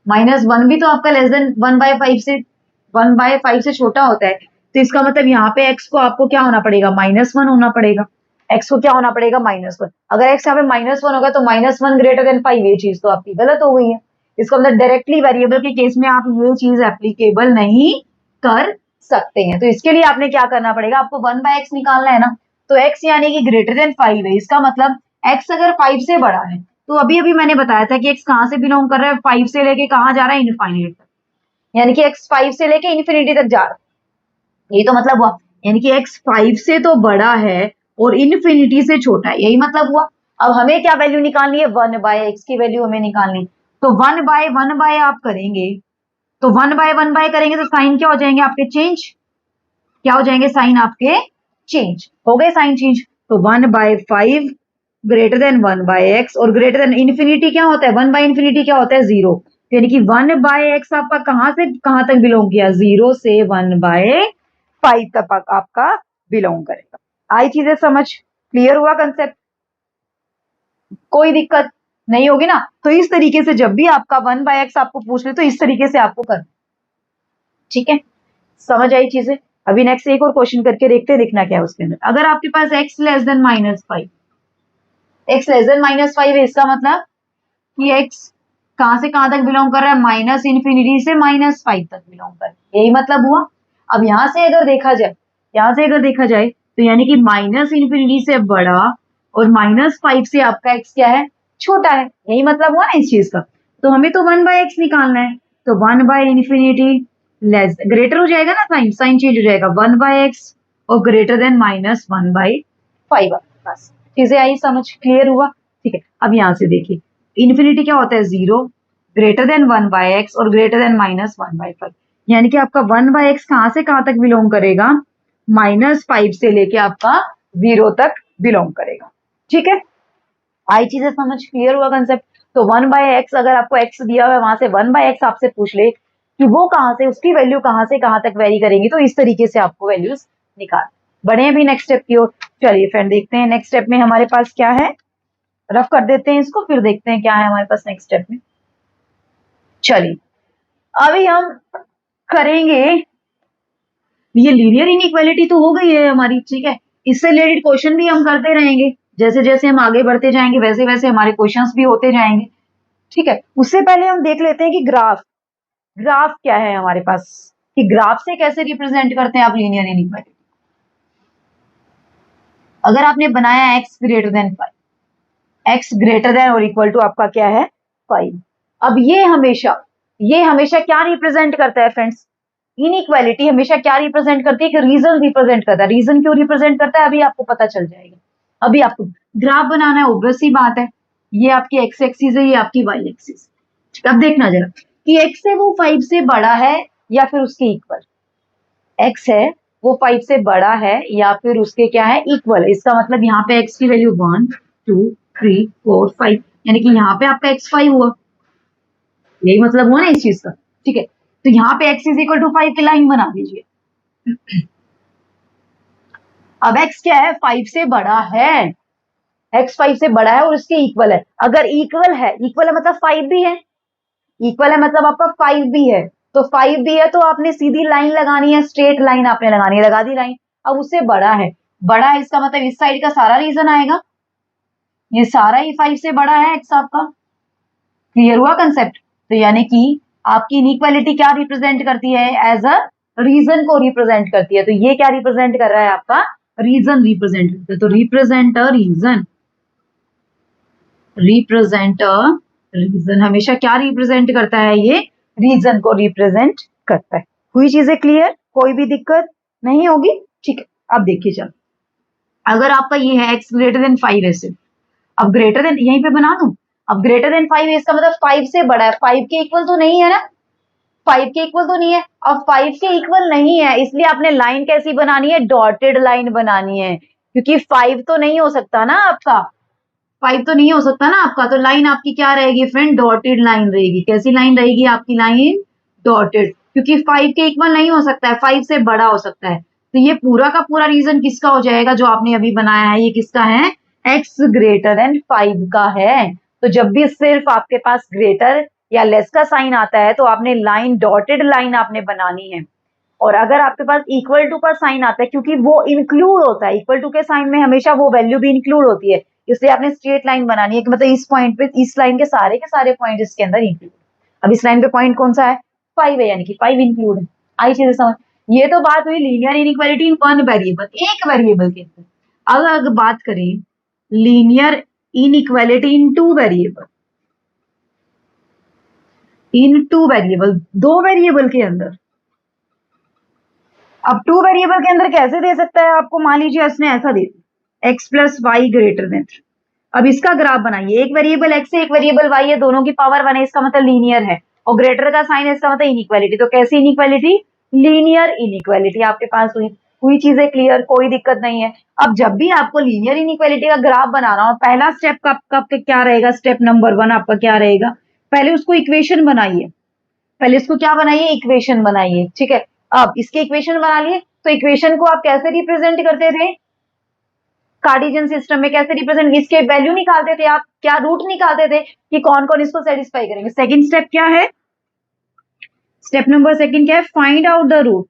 -1 भी तो आपका लेस देन 1/5 से, 1/5 से छोटा होता है, तो इसका मतलब यहाँ पे x को आपको क्या होना पड़ेगा, -1 होना पड़ेगा। x को क्या होना पड़ेगा, -1। अगर x यहाँ पे -1 होगा तो -1 ग्रेटर देन 5, ये चीज तो आपकी गलत हो गई है। इसका मतलब डायरेक्टली वेरिएबल के केस में आप ये चीज एप्लीकेबल नहीं कर सकते हैं। तो इसके लिए आपने क्या करना पड़ेगा, आपको 1/x निकालना है ना, तो x यानी कि ग्रेटर देन 5 है, इसका मतलब x अगर 5 से बड़ा है, तो अभी अभी मैंने बताया था कि x कहां से बिलोंग कर रहा है, 5 से लेके कहां जा रहा है, इनफाइनाइट तक, यानी कि x 5 से लेके इन्फिनिटी तक जा रहा है, ये तो मतलब हुआ। यानी कि x 5 से तो बड़ा है और इन्फिनिटी से छोटा है, यही मतलब हुआ। अब हमें क्या वैल्यू निकालनी है, 1/x की वैल्यू हमें निकालनी है। तो 1/1 आप करेंगे, तो 1/1 करेंगे तो साइन क्या हो जाएंगे आपके, चेंज। क्या हो जाएंगे साइन आपके, चेंज हो गए, साइन चेंज। तो 1/5 ग्रेटर देन 1/x, और ग्रेटर देन इन्फिनिटी क्या होता है, 1/∞ क्या होता है, जीरो। यानी कि 1/x आपका कहां से कहां तक बिलोंग किया, जीरो से 1/5 तक आपका बिलोंग करेगा। आई चीजें समझ, क्लियर हुआ कंसेप्ट, कोई दिक्कत नहीं होगी ना। तो इस तरीके से जब भी आपका 1/x आपको पूछ ले तो इस तरीके से आपको करना, ठीक है, समझ आई चीजें। अभी नेक्स्ट एक और क्वेश्चन करके देखते हैं, देखना क्या है उसके अंदर। अगर आपके पास x less then -5, x less then -5 है, इसका मतलब कि x कहां से कहां तक बिलोंग कर रहा है, -∞ से -5 तक बिलोंग कर रहा है, यही मतलब हुआ। अब यहां से अगर देखा जाए, यहां से अगर देखा जाए तो यानी कि -∞ से बड़ा और -5 से आपका x क्या है, छोटा है, यही मतलब हुआ ना इस चीज का। तो हमें तो 1/x निकालना है, तो 1/∞ लेस ग्रेटर हो जाएगा ना, साइन साइन चेंज हो जाएगा, 1/x और ग्रेटर देन -1/5 आपके पास। चीजें आई समझ, क्लियर हुआ, ठीक है। अब यहां से देखिए, इन्फिनिटी क्या होता है, जीरो, ग्रेटर देन 1/x और ग्रेटर देन -1/5, यानी कि आपका 1/x कहां से कहां तक बिलोंग करेगा, -5 से लेके आपका जीरो तक बिलोंग करेगा, ठीक है। आई चीजें समझ, क्लियर हुआ कंसेप्ट। तो 1/x अगर आपको x दिया हुआ है, वहां से 1/x आपसे पूछ ले कि वो कहां से, उसकी वैल्यू कहां से कहां तक वेरी करेंगी, तो इस तरीके से आपको वैल्यूज निकाल। बढ़े भी नेक्स्ट स्टेप की ओर, चलिए फ्रेंड देखते हैं नेक्स्ट स्टेप में हमारे पास क्या है, रफ कर देते हैं इसको, फिर देखते हैं क्या है हमारे पास नेक्स्ट स्टेप में। चलिए अभी हम करेंगे, ये लीनियर इनइक्वालिटी तो हो गई है हमारी, ठीक है। इससे रिलेटेड क्वेश्चन भी हम करते रहेंगे, जैसे जैसे हम आगे बढ़ते जाएंगे वैसे वैसे हमारे क्वेश्चंस भी होते जाएंगे, ठीक है। उससे पहले हम देख लेते हैं कि ग्राफ, ग्राफ क्या है हमारे पास, कि ग्राफ से कैसे रिप्रेजेंट करते हैं आप लीनियर इनइक्वालिटी। अगर आपने बनाया x greater than 5, x greater then और इक्वल टू आपका क्या है 5, अब ये हमेशा क्या रिप्रेजेंट करता है फ्रेंड्स, इनइक्वालिटी हमेशा क्या रिप्रेजेंट करती है, कि रीजन रिप्रेजेंट करता है। रीजन क्यों रिप्रेजेंट करता है अभी आपको पता चल जाएगा। अभी आपको ग्राफ बनाना है, ऑब्वियस सी बात है, ये आपकी एक्स एक्सिस है, ये आपकी वाई एक्सिस। अब देखना जरा कि एक्स है वो 5 से बड़ा है या फिर उसके इक्वल, एक्स है वो 5 से बड़ा है या फिर उसके क्या है, इक्वल है। इसका मतलब यहाँ पे एक्स की वैल्यू 1 2 3 4 5, यानी कि यहाँ पे आपका एक्स 5 हुआ, यही मतलब हुआ ना इस चीज का, ठीक है। तो यहाँ पे x इज इक्वल टू 5 की लाइन बना दीजिए। अब x क्या है, 5 से बड़ा है, x 5 से बड़ा है और उसके इक्वल है। अगर इक्वल है मतलब 5 भी है, इक्वल है मतलब आपका 5 भी है, तो 5 भी है तो आपने सीधी लाइन लगानी है, स्ट्रेट लाइन आपने लगानी है, लगा दी लाइन। अब उससे बड़ा है, बड़ा है इसका मतलब इस साइड का सारा रीजन आएगा, ये सारा ही 5 से बड़ा है x आपका, क्लियर हुआ कंसेप्ट? तो यानी कि आपकी इनइक्वालिटी क्या रिप्रेजेंट करती है? एज अ रीजन को रिप्रेजेंट करती है। तो ये क्या रिप्रेजेंट कर रहा है? आपका रीजन रिप्रेजेंट करता है। तो represent a region, represent a region हमेशा क्या रिप्रेजेंट करता है? ये रीजन को रिप्रेजेंट करता है। हुई चीजें क्लियर? कोई भी दिक्कत नहीं होगी? ठीक है, अब देखिए चलो, अगर आपका ये है x ग्रेटर देन 5 ऐसे, अब ग्रेटर देन यहीं पे बना दूं, अब ग्रेटर देन 5 इसका मतलब 5 से बड़ा है, 5 के इक्वल तो नहीं है ना, 5 के इक्वल तो नहीं है। अब 5 के इक्वल नहीं है, इसलिए आपने लाइन कैसी बनानी है? डॉटेड लाइन बनानी है, क्योंकि 5 तो नहीं हो सकता ना आपका, 5 तो नहीं हो सकता ना आपका। तो लाइन आपकी क्या रहेगी फ्रेंड? डॉटेड लाइन रहेगी। कैसी लाइन रहेगी आपकी लाइन? डॉटेड, क्योंकि 5 के इक्वल नहीं हो सकता है, 5 से बड़ा हो सकता है। तो ये पूरा का पूरा रीजन किसका हो जाएगा? जो आपने अभी बनाया है ये किसका है? x ग्रेटर देन 5 का है। तो जब भी सिर्फ आपके पास ग्रेटर या लेस का साइन आता है तो आपने लाइन डॉटेड लाइन आपने बनानी है। और अगर आपके पास इक्वल टू का साइन आता है, क्योंकि वो इंक्लूड होता है, इक्वल टू के साइन में हमेशा वो वैल्यू भी इंक्लूड होती है, इसलिए आपने स्ट्रेट लाइन बनानी है कि मतलब इस पॉइंट पे, इस लाइन के सारे पॉइंट इसके अंदर इंक्लूड। अब इस लाइन पे पॉइंट कौन सा है? 5 है, यानी कि 5 इंक्लूड है। आई चीजें समझ? ये तो बात हुई linear inequality in one variable, एक वेरिएबल के अंदर। अगर बात करें linear inequality in two variable, in two variable, दो वेरिएबल के अंदर, अब टू वेरिएबल के अंदर कैसे दे सकता है आपको? मान लीजिए इसने ऐसा दे दिया x plus Y greater than 3। अब इसका ग्राफ बनाइए, एक वेरिएबल x है एक वेरिएबल y है, दोनों की पावर 1 है, इसका मतलब लीनियर है, और ग्रेटर का साइन है, इसका मतलब इनइक्वालिटी। तो कैसी इनइक्वालिटी? लीनियर इनइक्वालिटी आपके पास हुई चीजें क्लियर? कोई दिक्कत नहीं है। अब जब भी आपको लीनियर इनइक्वालिटी का ग्राफ बनाना हो, पहला स्टेप का क्या रहेगा? स्टेप नंबर 1 आपका क्या रहेगा? पहले उसको इक्वेशन बनाइए, पहले इसको क्या बनाइए? इक्वेशन बनाइए। ठीक है, अब इसके इक्वेशन बना लिए, तो इक्वेशन को आप कैसे रिप्रेजेंट करते थे? कार्टेशियन सिस्टम में कैसे रिप्रेजेंट? इसके वैल्यू निकालते थे आप, क्या रूट निकालते थे कि कौन कौन इसको सेटिस्फाई करेंगे। सेकंड स्टेप क्या है? स्टेप नंबर सेकंड क्या है? Find out the root,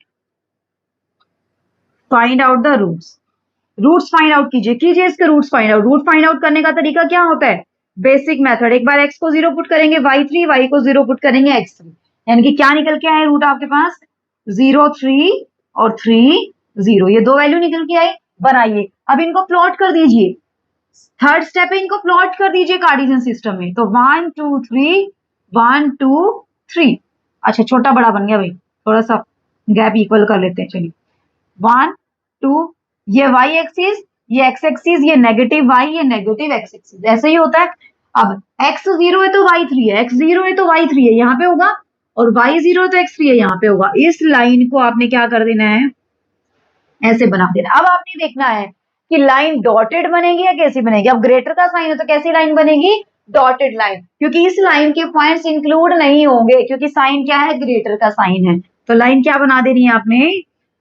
find out the roots, roots find out कीजिए इसके roots find out. Root find out करने का तरीका क्या होता है? बेसिक मेथड, एक बार x को 0 पुट करेंगे y3, y को 0 पुट करेंगे x3, यानी कि क्या निकल के आए रूट आपके पास? 0 3 और 3 0, ये दो वैल्यू निकल के आई। बनाइए, अब इनको प्लॉट कर दीजिए। थर्ड स्टेप है, इनको प्लॉट कर दीजिए कार्टेशियन सिस्टम में। तो 1 2 3 1 2 3, अच्छा छोटा बड़ा बन गया भाई, थोड़ा सा गैप इक्वल कर लेते हैं। चलिए 1 2, ये y एक्सिस, ये x एक्सिस, ये नेगेटिव y, ये नेगेटिव x एक्सिस, ऐसे ही होता है। अब x 0 है तो y 3 है, x 0 है तो y 3 है, यहाँ पे होगा, और y 0 है तो x 3 है, यहाँ पे होगा। इस लाइन को आपने क्या कर देना है? ऐसे बना देना। अब आपने देखना है कि लाइन डॉटेड बनेगी या कैसी बनेगी। अब ग्रेटर का साइन है तो कैसी लाइन बनेगी? डॉटेड लाइन, क्योंकि इस लाइन के पॉइंट्स इंक्लूड नहीं होंगे, क्योंकि साइन क्या है? ग्रेटर का साइन है। तो लाइन क्या बना देनी है आपने?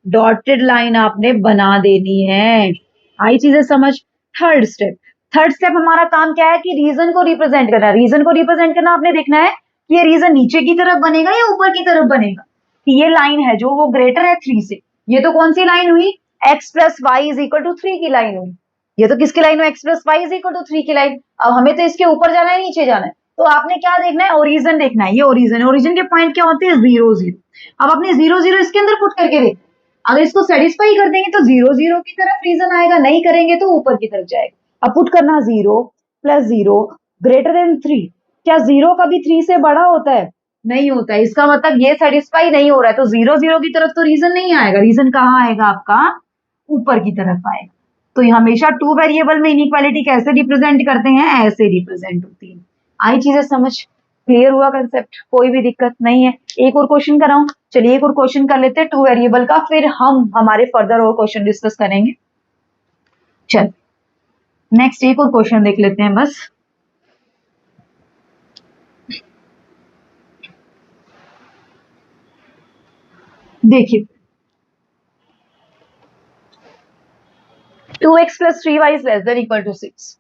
डॉटेड लाइन आपने बना देनी है। आई चीजें समझ? थर्ड स्टेप, थर्ड स्टेप हमारा काम क्या है? कि रीजन को रिप्रेजेंट करना। रीजन को रिप्रेजेंट करना आपने देखना है कि ये रीजन नीचे की तरफ बनेगा या ऊपर की तरफ बनेगा। कि ये लाइन है जो वो ग्रेटर है 3 से, ये तो कौन सी लाइन हुई? x plus Y is equal to 3 की लाइन हुई। ये तो किसकी लाइन हुई? x plus Y is equal to 3 की लाइन। अब हमें तो इसके ऊपर जाना है नीचे जाना है, तो आपने क्या देखना है? ओरिजिन देखना है। ये ओरिजिन है, ओरिजिन के पॉइंट क्या होते हैं? 0 0। अब अपने 0 0 इसके अंदर पुट करके देख, अगर इसको सेटिस्फाई कर देंगे तो 0 0 की तरफ रीजन आएगा, नहीं करेंगे तो ऊपर की तरफ जाएगा। अब पुट करना 0 प्लस 0 ग्रेटर देन 3, क्या 0 कभी 3 से बड़ा होता है? नहीं होता है। इसका मतलब ये सेटिस्फाई नहीं हो रहा है, तो 0 0 की तरफ तो रीजन नहीं आएगा। रीजन कहाँ आएगा आपका? ऊपर की तरफ आएगा। तो ये हमेशा टू वेरिएबल में इनइक्वालिटी कैसे रिप्रेजेंट करते हैं? ऐसे रिप्रेजेंट होती है। आई चीजें समझ? क्लियर हुआ कंसेप्ट? कोई भी दिक्कत नहीं है। एक और क्वेश्चन कराऊं? चलिए एक और क्वेश्चन कर लेते हैं टू वेरिएबल का, फिर हम हमारे फर्दर और क्वेश्चन डिस्कस करेंगे। चल नेक्स्ट एक और क्वेश्चन देख लेते हैं बस। देखिए 2x plus 3y is less than equal to 6।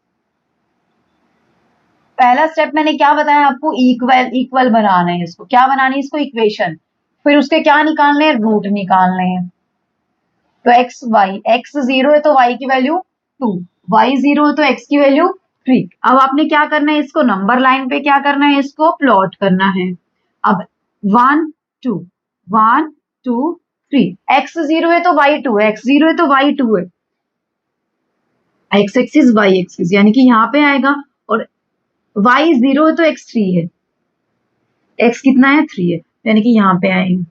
पहला स्टेप मैंने क्या बताया आपको? इक्वल बनाना है इसको। क्या बनानी है इसको? इक्वेशन। फिर उसके क्या निकालने हैं? रूट निकालने हैं। तो x y, x 0 है तो y की वैल्यू 2, y 0 है तो x की वैल्यू 3। अब आपने क्या करना है, इसको नंबर लाइन पे क्या करना है, इसको प्लॉट करना है। अब 1 2 1 2 3, x 0 है तो y 2 है, x 0 है तो y 2 है, x एक्सिस y एक्सिस यानी कि यहाँ पे आएगा, और y 0 है तो x 3 है, x कितना है 3 है, यानी कि यहाँ पे आएंगे।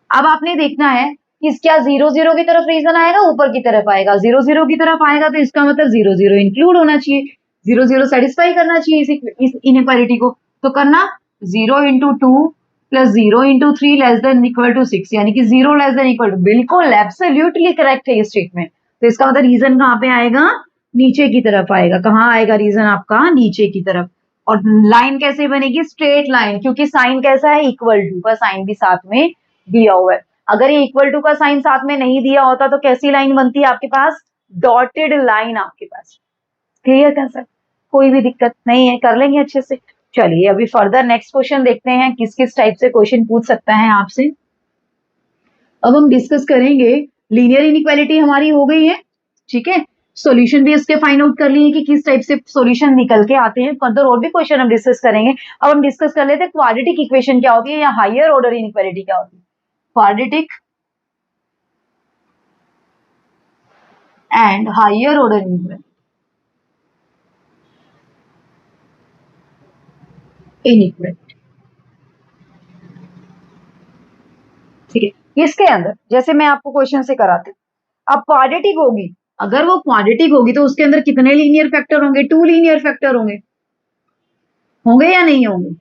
अब आपने देखना है कि क्या 0 0 की तरफ रीजन आएगा, ऊपर की तरफ आएगा। 0 0 की तरफ आएगा तो इसका मतलब 0 0 इंक्लूड होना चाहिए, 0 0 सेटिस्फाई करना चाहिए इस इनइक्वालिटी को। तो करना 0 into 2 plus 0 into 3 less than equal to 6, यानी कि 0 लेस देन इक्वल टू, बिल्कुल एब्सोल्युटली करेक्ट है ये स्टेटमेंट। तो इसका मतलब रीजन कहाँ पे आएगा, नीचे की तरफ आएगा। कहाँ आएगा रीजन आपका, नीचे की तरफ। और लाइन कैसे बनेगी, स्ट्रेट लाइन, क्योंकि साइन कैसा है, इक्वल टू का साइन भी साथ में दिया हुआ है। अगर ये इक्वल टू का साइन साथ में नहीं दिया होता तो कैसी लाइन बनती है आपके पास, डॉटेड लाइन आपके पास। क्लियर कर सर, कोई भी दिक्कत नहीं है, कर लेंगे अच्छे से। चलिए अभी फर्दर नेक्स्ट क्वेश्चन देखते हैं, किस किस टाइप से क्वेश्चन पूछ सकता है आपसे। अब हम डिस्कस करेंगे, लीनियर इनइक्वालिटी हमारी हो गई है, ठीक है। सॉल्यूशन भी इसके फाइंड आउट कर लिए कि किस टाइप से सॉल्यूशन निकल के आते हैं। फर्दर और भी क्वेश्चन हम डिस्कस करेंगे। अब हम डिस्कस कर लेते हैं क्वाड्रेटिक इक्वेशन क्या होती है या हायर ऑर्डर इनइक्वालिटी क्या होती है। Quadratic and higher order inequality, ठीक है। इसके अंदर जैसे मैं आपको क्वेश्चन से कराती हूँ, अब क्वाड्रेटिक होगी, अगर वो क्वाड्रेटिक होगी तो उसके अंदर कितने लीनियर फैक्टर होंगे, 2 लीनियर फैक्टर होंगे, होंगे या नहीं होंगे।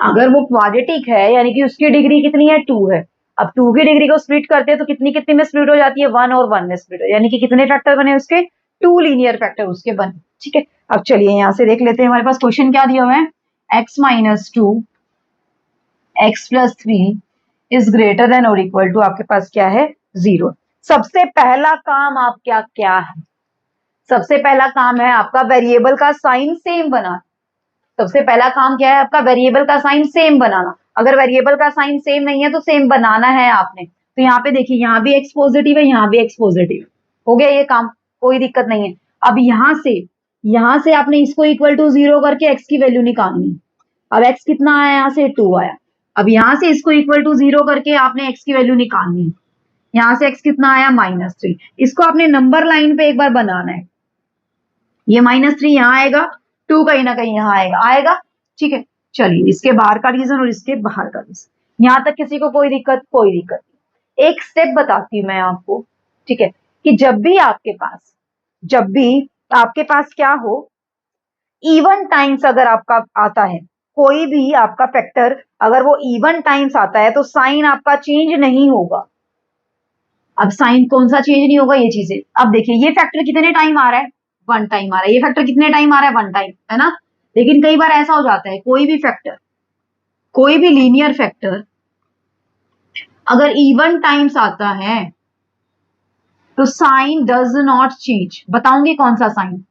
अगर वो क्वाड्रेटिक है यानी कि उसकी डिग्री कितनी है, 2 है। अब 2 की डिग्री को स्प्लिट करते हैं तो कितनी कितनी में स्प्लिट हो जाती है, 1 और 1 में स्प्लिट हो, यानी कि कितने फैक्टर बने उसके, 2 लीनियर फैक्टर उसके बने, ठीक है। अब चलिए यहां से देख लेते हैं हमारे पास क्वेश्चन क्या दिया हुआ है, x minus 2 x plus 3 is greater then और इक्वल टू, आपके पास क्या है, 0। सबसे पहला काम आप क्या क्या है, सबसे पहला काम है आपका वेरिएबल का साइन सेम बनाना। सबसे पहला काम क्या है आपका, वेरिएबल का साइन सेम बनाना। अगर वेरिएबल का साइन सेम नहीं है तो सेम बनाना है आपने। तो यहाँ पे देखिए, यहाँ भी एक्स पॉजिटिव है, यहाँ भी एक्स पॉजिटिव है, हो गया ये काम, कोई दिक्कत नहीं है। अब यहाँ से आपने इसको इक्वल टू 0 करके एक्स की वैल्यू निकालनी है। अब एक्स कितना आया, यहाँ से 2 आया। अब यहाँ से इसको इक्वल टू 0 करके आपने एक्स की वैल्यू निकालनी है। यहाँ से एक्स कितना आया, -3। इसको आपने नंबर लाइन पे एक बार बनाना है। ये -3 यहाँ आएगा, 2 कहीं ना कहीं यहाँ आएगा, आएगा, ठीक है। चलिए इसके बाहर का रीजन और इसके बाहर का रीजन, यहाँ तक किसी को कोई दिक्कत, कोई दिक्कत नहीं। एक स्टेप बताती हूँ मैं आपको, ठीक है, कि जब भी आपके पास क्या हो, इवन टाइम्स अगर आपका आता है, कोई भी आपका फैक्टर अगर वो इवन टाइम्स आता है तो साइन आपका चेंज नहीं होगा। अब साइन कौन सा चेंज नहीं होगा, ये चीजें। अब देखिए ये फैक्टर कितने टाइम आ रहा है, 1 टाइम आ रहा है। ये फैक्टर कितने टाइम आ रहा है, 1 टाइम, है ना। लेकिन कई बार ऐसा हो जाता है, कोई भी लीनियर फैक्टर अगर इवन टाइम्स आता है तो साइन डज नॉट चेंज। बताऊंगी कौन सा sign,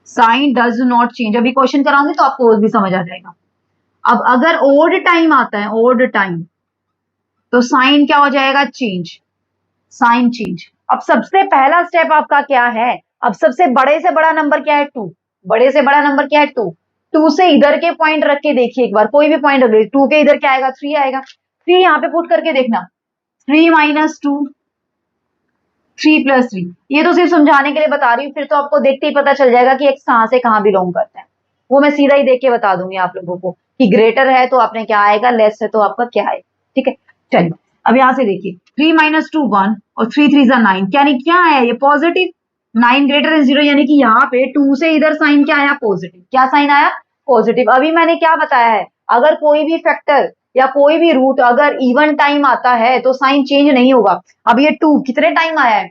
sign does not change, अभी क्वेश्चन कराऊंगी तो आपको भी समझ आ जाएगा। अब अगर ओड टाइम आता है, ओड टाइम, तो साइन क्या हो जाएगा, चेंज, साइन चेंज। अब सबसे पहला स्टेप आपका क्या है, अब सबसे बड़े से बड़ा नंबर क्या है, 2। बड़े से बड़ा नंबर क्या है, 2। 2 से इधर के पॉइंट रख के देखिए एक बार, कोई भी पॉइंट रख, 2 के इधर क्या आएगा, 3 आएगा। 3 यहाँ पे पुट करके देखना, 3 माइनस 2, 3 प्लस 3। ये तो सिर्फ समझाने के लिए बता रही हूँ, फिर तो आपको देखते ही पता चल जाएगा कि एक्स कहाँ से कहाँ बिलोंग करता है। वो मैं सीधा ही देख के बता दूंगी आप लोगों को कि ग्रेटर है तो आपने क्या आएगा, लेस है तो आपका क्या आएगा, ठीक है। चलिए अब यहां से देखिए, 3 माइनस 2 1 और 3 3 9, यानी क्या आया, ये पॉजिटिव। 9 ग्रेटर देन 0, यानी कि यहाँ पे 2 से इधर साइन क्या आया, पॉजिटिव। क्या साइन आया, पॉजिटिव। अभी मैंने क्या बताया है, अगर कोई भी फैक्टर या कोई भी रूट अगर इवन टाइम आता है तो साइन चेंज नहीं होगा। अब ये 2 कितने टाइम आया है,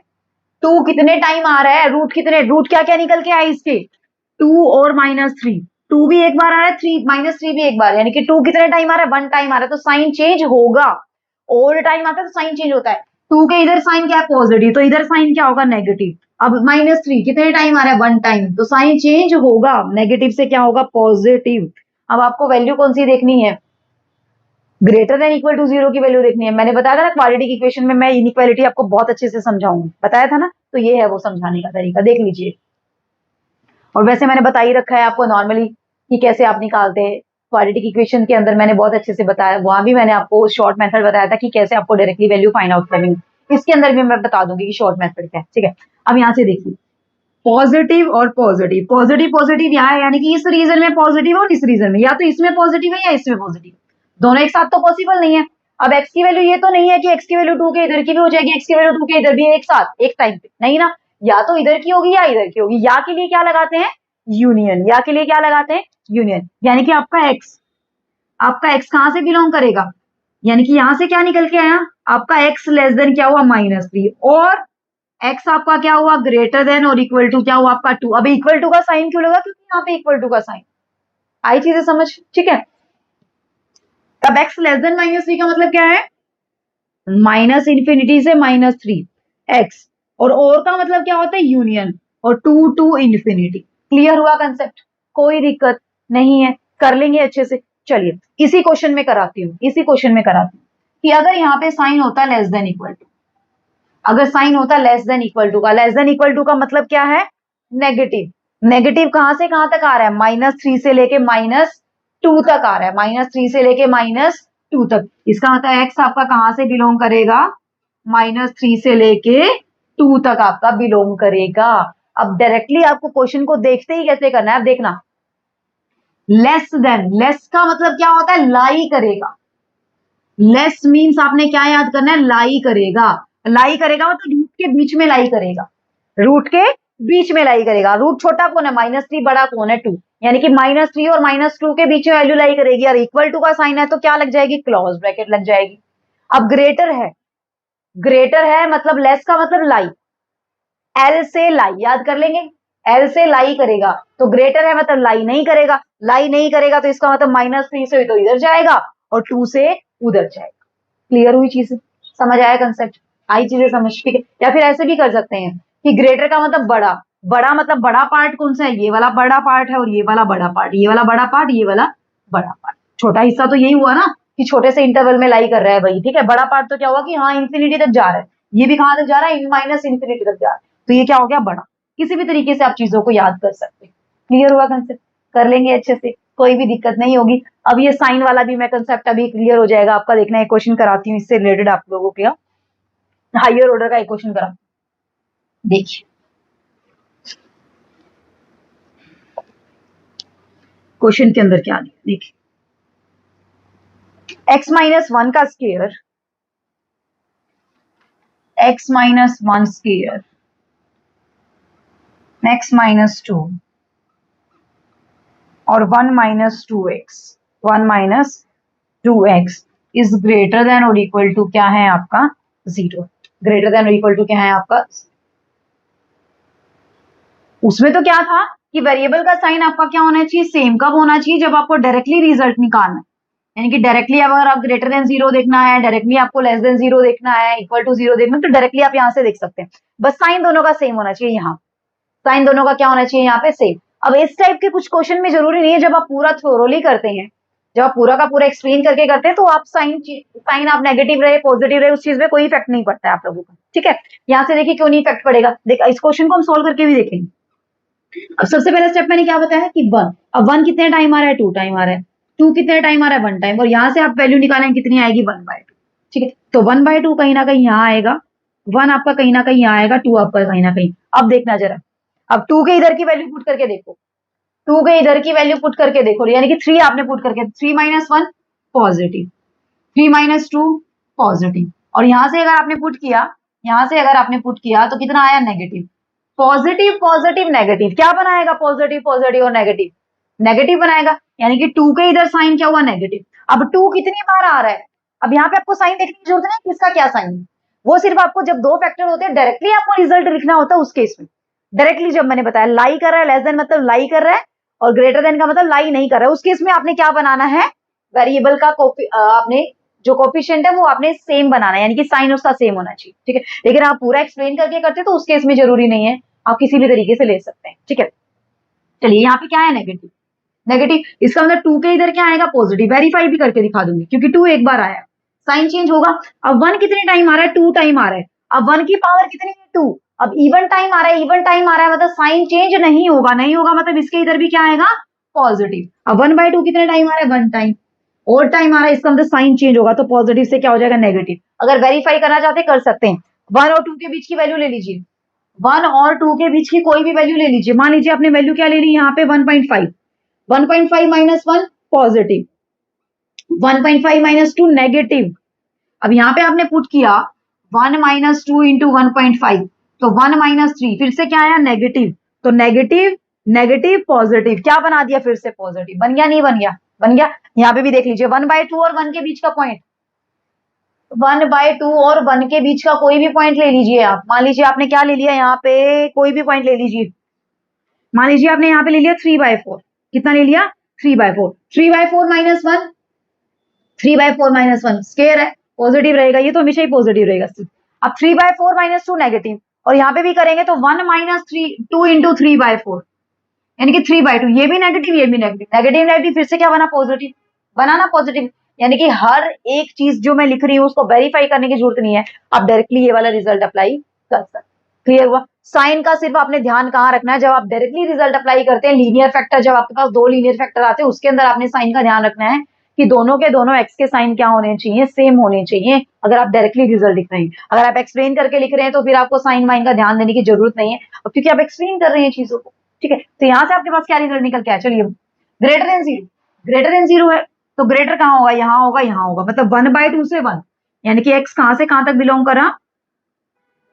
2 कितने टाइम आ रहा है, रूट कितने, रूट क्या क्या निकल के आए इसके, 2 और -3। 2 भी एक बार आ रहा है, 3 -3 भी एक बार, यानी कि 2 कितने टाइम आ रहा है, 1 टाइम आ रहा है, तो साइन चेंज होगा। ओवर टाइम आता है तो साइन चेंज होता है। 2 के इधर साइन क्या है, पॉजिटिव, तो इधर साइन क्या होगा, नेगेटिव। अब -3 कितने टाइम आ रहा है, 1 टाइम, तो साइन चेंज होगा, नेगेटिव से क्या होगा, पॉजिटिव। अब आपको वैल्यू कौन सी देखनी है, ग्रेटर देन इक्वल टू 0 की वैल्यू देखनी है। मैंने बताया था ना क्वाड्रेटिक इक्वेशन में मैं इनइक्वालिटी आपको बहुत अच्छे से समझाऊंगी, बताया था ना। तो ये है वो समझाने का तरीका, देख लीजिए। और वैसे मैंने बता ही रखा है आपको नॉर्मली कि कैसे आप निकालते हैं। क्वाड्रेटिक इक्वेशन के अंदर मैंने बहुत अच्छे से बताया, वहां भी मैंने आपको शॉर्ट मेथड बताया था कि कैसे आपको डायरेक्टली वैल्यू फाइंड आउट करनी है। इसके अंदर भी मैं बता दूंगी कि शॉर्ट मेथड क्या है, ठीक है। अब यहाँ से देखिए पॉजिटिव और पॉजिटिव, पॉजिटिव पॉजिटिव यहाँ है, यानी कि इस रीजन में पॉजिटिव और इस रीजन में, या तो इसमें पॉजिटिव है या इसमें पॉजिटिव, दोनों एक साथ तो पॉसिबल नहीं है। अब एक्स की वैल्यू ये तो नहीं है कि एक्स की वैल्यू 2 के इधर की भी हो जाएगी, एक्स की वैल्यू 2 के इधर भी एक साथ एक टाइम पे, नहीं ना, या तो इधर की होगी या इधर की होगी। या के लिए क्या लगाते हैं, यूनियन। या के लिए क्या लगाते हैं, यूनियन। यानी कि आपका एक्स कहां से बिलोंग करेगा, यानी कि यहां से क्या निकल के आया, आपका एक्स लेस देन क्या हुआ, -3, और एक्स आपका क्या हुआ, ग्रेटर देन और इक्वल टू क्या हुआ आपका 2। अब इक्वल टू का साइन क्यों लगा, क्योंकि यहाँ पे इक्वल टू का साइन आई चीजें समझ, ठीक है। अब एक्स लेस देन -3 का मतलब क्या है, -∞ से -3 एक्स, और का मतलब क्या होता है, यूनियन, और 2 टू इंफिनिटी। क्लियर हुआ कंसेप्ट, कोई दिक्कत नहीं है, कर लेंगे अच्छे से। चलिए इसी क्वेश्चन में कराती हूँ, कि अगर यहाँ पे साइन होता लेस देन इक्वल टू, अगर साइन होता लेस देन इक्वल टू का, लेस देन इक्वल टू का मतलब क्या है, नेगेटिव। नेगेटिव कहां से कहां तक आ रहा है, -3 से लेके -2 तक आ रहा है, -3 से लेके -2 तक। इसका मतलब एक्स आपका कहां से बिलोंग करेगा, -3 से लेके 2 तक आपका बिलोंग करेगा। अब डायरेक्टली आपको क्वेश्चन को देखते ही कैसे करना है, अब देखना, लेस देन, लेस का मतलब क्या होता है, लाई करेगा। लेस मीन्स आपने क्या याद करना है, लाई करेगा। लाई करेगा मतलब रूट के बीच में लाई करेगा, रूट के बीच में लाई करेगा। रूट छोटा कौन है, -3, बड़ा कौन है 2, यानी कि -3 और -2 के बीच में वैल्यू लाई करेगी। और इक्वल टू का साइन है तो क्या लग जाएगी, क्लोज ब्रैकेट लग जाएगी। अब ग्रेटर है, ग्रेटर है मतलब लेस का मतलब लाई, एल से लाई याद कर लेंगे, एल से लाई करेगा तो ग्रेटर है मतलब लाई नहीं करेगा, लाई नहीं करेगा तो इसका मतलब -3 से तो इधर जाएगा और 2 से उधर जाएगा। क्लियर हुई चीज, समझ आया कंसेप्ट, आई चीजें समझ, ठीक है। या फिर ऐसे भी कर सकते हैं कि ग्रेटर का मतलब बड़ा, बड़ा मतलब बड़ा पार्ट कौन सा है, ये वाला बड़ा पार्ट है, और ये वाला बड़ा पार्ट, ये वाला बड़ा पार्ट, ये वाला बड़ा पार्ट। छोटा हिस्सा तो यही हुआ ना कि छोटे से इंटरवल में लाई कर रहा है भाई, ठीक है। बड़ा पार्ट तो क्या हुआ कि हाँ इंफिनिटी तक जा रहा है, ये भी कहां तक जा रहा है, -इंफिनिटी तक जा रहा है, तो ये क्या हो गया, बड़ा। किसी भी तरीके से आप चीजों को याद कर सकते हैं। क्लियर हुआ कंसेप्ट, कर लेंगे अच्छे से, कोई भी दिक्कत नहीं होगी। अब ये साइन वाला भी मैं कंसेप्ट अभी क्लियर हो जाएगा आपका, देखना एक क्वेश्चन कराती हूँ इससे रिलेटेड आप लोगों के, हायर ऑर्डर का एक क्वेश्चन करा, देखिए क्वेश्चन के अंदर क्या दिया, देखिए x-1 का स्क्वायर, x-1 स्क्वायर, x-2 और 1-2x इज ग्रेटर देन और इक्वल टू क्या है आपका 0, ग्रेटर देन और इक्वल टू क्या है आपका। उसमें तो क्या था कि वेरिएबल का साइन आपका क्या होना चाहिए, सेम। कब होना चाहिए, जब आपको डायरेक्टली रिजल्ट निकालना है, यानी कि डायरेक्टली अगर आप ग्रेटर देन 0 देखना है, डायरेक्टली आपको लेस देन 0 देखना है, इक्वल टू 0 देखना है, तो डायरेक्टली आप यहाँ से देख सकते हैं। बस साइन दोनों का सेम होना चाहिए, यहाँ साइन दोनों का क्या होना चाहिए, यहाँ पे सेम। अब इस टाइप के कुछ क्वेश्चन में जरूरी नहीं है, जब आप पूरा थोरोली करते हैं, जब आप पूरा का पूरा एक्सप्लेन करके करते हैं, तो आप साइन आप नेगेटिव रहे पॉजिटिव रहे, उस चीज में कोई इफेक्ट नहीं पड़ता है आप लोगों का, ठीक है। यहाँ से देखिए क्यों नहीं इफेक्ट पड़ेगा, देख इस क्वेश्चन को हम सोल्व करके भी देखेंगे। अब सबसे पहला स्टेप मैंने क्या बताया कि 1, अब 1 कितने टाइम आ रहा है, 2 टाइम आ रहा है, 2 कितने टाइम आ रहा है, 1 टाइम, और यहां से आप वैल्यू निकालें कितनी आएगी, 1/2, ठीक है। तो 1/2 कहीं ना कहीं यहाँ आएगा, 1 आपका कहीं ना कहीं यहाँ आएगा, 2 आपका कहीं ना कहीं। अब देखना जरा, अब 2 के इधर की वैल्यू पुट करके देखो, 2 के इधर की वैल्यू पुट करके देखो, यानी कि 3 आपने पुट करके, 3 - 1 पॉजिटिव, 3 - 2 पॉजिटिव, और यहां से अगर आपने पुट किया, यहां से अगर आपने पुट किया तो कितना आया, नेगेटिव। पॉजिटिव पॉजिटिव नेगेटिव क्या बनाएगा, पॉजिटिव पॉजिटिव और नेगेटिव, नेगेटिव बनाएगा, यानी कि 2 के इधर साइन क्या हुआ, नेगेटिव। अब 2 कितनी बार आ रहा है, अब यहाँ पे आपको साइन देखने की जरूरत नहीं किसका क्या साइन है, वो सिर्फ आपको जब 2 फैक्टर होते हैं डायरेक्टली आपको रिजल्ट लिखना होता है उस केस में। डायरेक्टली जब मैंने बताया लाई कर रहा है, लेस देन मतलब लाई कर रहा है, और ग्रेटर देन का मतलब लाई नहीं कर रहा है, उस केस में आपने क्या बनाना है, वेरिएबल का आपने जो कोफिशिएंट है वो आपने सेम बनाना है, यानी कि साइन उसका सेम होना चाहिए, ठीक है। लेकिन आप पूरा एक्सप्लेन करके करते तो उस केस में जरूरी नहीं है, आप किसी भी तरीके से ले सकते हैं, ठीक है। चलिए यहाँ पे क्या है, नेगेटिव, नेगेटिव, इसका मतलब 2 के इधर क्या आएगा, पॉजिटिव। वेरीफाई भी करके दिखा दूंगी क्योंकि 2 एक बार आया, साइन चेंज होगा। अब 1 कितने टाइम आ रहा है, 2 टाइम आ रहा है, अब 1 की पावर कितनी है, 2, अब इवन टाइम आ रहा है, इवन टाइम आ रहा है मतलब साइन चेंज नहीं होगा, नहीं होगा मतलब इसके इधर भी क्या आएगा, पॉजिटिव। अब 1/2 कितने टाइम आ रहा है, 1 टाइम। और टाइम आ रहा है, इसका मतलब साइन चेंज होगा, तो पॉजिटिव से क्या हो जाएगा, नेगेटिव। अगर वेरीफाई करना चाहते कर सकते हैं। 1 और 2 के बीच की वैल्यू ले लीजिए, 1 और 2 के बीच की कोई भी वैल्यू ले लीजिए। मान लीजिए आपने वैल्यू क्या ले ली यहाँ पे, 1.5। 1.5 माइनस 1 पॉजिटिव, 1.5 माइनस 2 नेगेटिव। अब यहाँ पे आपने पुट किया 1 माइनस 2 इंटू 1.5, तो 1 माइनस 3, फिर से क्या आया, नेगेटिव। तो नेगेटिव नेगेटिव पॉजिटिव, क्या बना दिया फिर से, पॉजिटिव। बन गया, नहीं बन गया, बन गया। यहाँ पे भी देख लीजिए 1/2 और 1 के बीच का पॉइंट, 1/2 और 1 के बीच का कोई भी पॉइंट ले लीजिए आप। मान लीजिए आपने क्या ले लिया यहाँ पे, कोई भी पॉइंट ले लीजिए। मान लीजिए आपने यहाँ पे ले लिया 3/4, कितना ले लिया, 3/4। 3/4 माइनस 1, 3/4 माइनस 1 स्क्वायर है, पॉजिटिव रहेगा, ये तो हमेशा ही पॉजिटिव रहेगा। अब 3/4 माइनस 2 नेगेटिव, और यहाँ पे भी करेंगे तो 1 माइनस 2 इंटू 3/4, यानी कि 3/2, ये भी नेगेटिव, ये भी नेगेटिव, नेगेटिव नेगेटिव फिर से क्या बना, पॉजिटिव। बना ना पॉजिटिव, यानी कि हर एक चीज जो मैं लिख रही हूँ उसको वेरीफाई करने की जरूरत नहीं है, आप डायरेक्टली ये वाला रिजल्ट अप्लाई कर सकते। क्लियर हुआ। साइन का सिर्फ आपने ध्यान कहाँ रखना है, जब आप डायरेक्टली रिजल्ट अप्लाई करते हैं, लीनियर फैक्टर, जब आपके पास 2 लीनियर फैक्टर आते हैं उसके अंदर आपने साइन का ध्यान रखना है कि दोनों के दोनों एक्स के साइन क्या होने चाहिए, सेम होने चाहिए। अगर आप डायरेक्टली रिजल्ट लिख रहे हैं, अगर आप एक्सप्लेन करके लिख रहे हैं तो फिर आपको साइन वाइन का ध्यान देने की जरूरत नहीं है, क्योंकि आप एक्सप्लेन कर रहे हैं चीजों को। ठीक है, तो यहां से आपके पास क्या रिजल्ट निकल के आया, चलिए ग्रेटर देन 0, ग्रेटर देन 0 है तो ग्रेटर कहाँ होगा, यहाँ होगा, यहाँ होगा, मतलब 1/2 से 1, यानी कि एक्स कहां से कहां तक बिलोंग करा,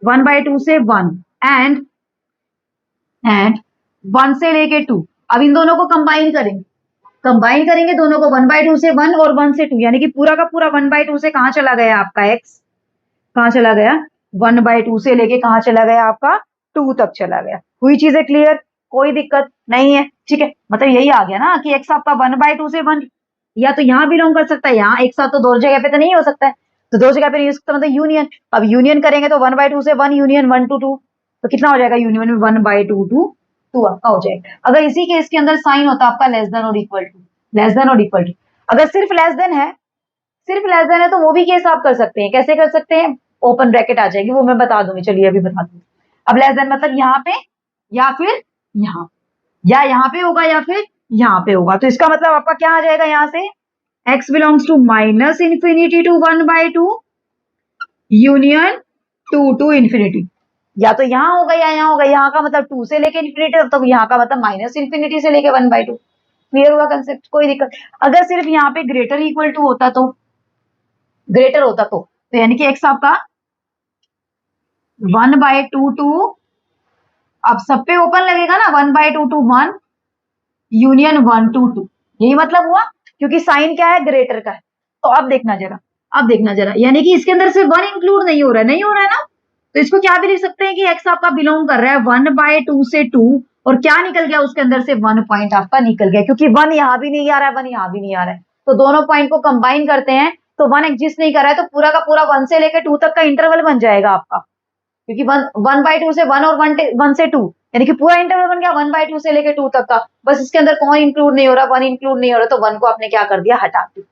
1/2 से 1 एंड 1 से लेके 2। अब इन दोनों को कंबाइन करेंगे, कंबाइन करेंगे दोनों को, 1/2 से 1 और 1 से 2, यानी कि पूरा का पूरा 1/2 से कहां चला गया आपका एक्स, कहां चला गया, 1/2 से लेके कहां चला गया आपका, 2 तक चला गया। हुई चीजें क्लियर, कोई दिक्कत नहीं है। ठीक है, मतलब यही आ गया ना कि एक्स आपका 1/2 से 1 या तो यहाँ बिलोंग कर सकता है, यहाँ एक साथ तो दो जगह पे तो नहीं हो सकता है, तो दो जगह पे यूज सकता मतलब यूनियन। अब यूनियन करेंगे तो 1/2 से 1 यूनियन 1 to 2, तो कितना हो जाएगा, यूनियन में 1/2 to 2 आपका हो जाएगा। अगर इसी केस के अंदर साइन होता आपका लेस देन और इक्वल टू, लेस देन और इक्वल टू। अगर सिर्फ लेस देन है, सिर्फ लेस देन है तो वो भी केस आप कर सकते हैं। कैसे कर सकते हैं, ओपन ब्रैकेट आ जाएगी, वो मैं बता दूंगी, चलिए अभी बता दूंगी। अब लेस देन मतलब यहाँ पे या फिर यहाँ, या यहाँ पे होगा या फिर यहाँ पे होगा, तो इसका मतलब आपका क्या आ जाएगा, यहाँ से x belongs to minus infinity to 1/2 union 2 to infinity, या तो यहाँ होगा या यहाँ होगा। यहाँ का मतलब 2 से लेके इंफिनिटी, तो यहाँ का मतलब माइनस इंफिनिटी से लेके 1/2। क्लियर हुआ कंसेप्ट, कोई दिक्कत। अगर सिर्फ यहाँ पे ग्रेटर इक्वल टू होता तो, ग्रेटर होता तो यानी कि x आपका 1/2 टू, अब सब पे ओपन लगेगा ना, 1/2 to 1 यूनियन 1 to 2, यही मतलब हुआ, क्योंकि साइन क्या है, ग्रेटर का है। तो अब देखना जरा, अब देखना जरा, यानी कि इसके अंदर सिर्फ 1 इंक्लूड नहीं हो रहा है, नहीं हो रहा है ना, तो इसको क्या भी लिख सकते हैं कि x आपका बिलोंग कर रहा है 1/2 से 2, और क्या निकल गया उसके अंदर से 1 पॉइंट आपका निकल गया, क्योंकि 1 यहाँ भी नहीं आ रहा है, 1 यहाँ भी नहीं आ रहा है, तो दोनों पॉइंट को कंबाइन करते हैं तो 1 एग्जिस्ट नहीं कर रहा है, तो पूरा का पूरा 1 से लेकर 2 तक का इंटरवल बन जाएगा आपका, क्योंकि 1/2 से 1 और 1 से 2, यानी कि पूरा इंटरवल बन गया 1/2 से लेके 2 तक का। बस इसके अंदर कौन इंक्लूड नहीं हो रहा, 1 इंक्लूड नहीं हो रहा, तो 1 को आपने क्या कर दिया, हटा दिया,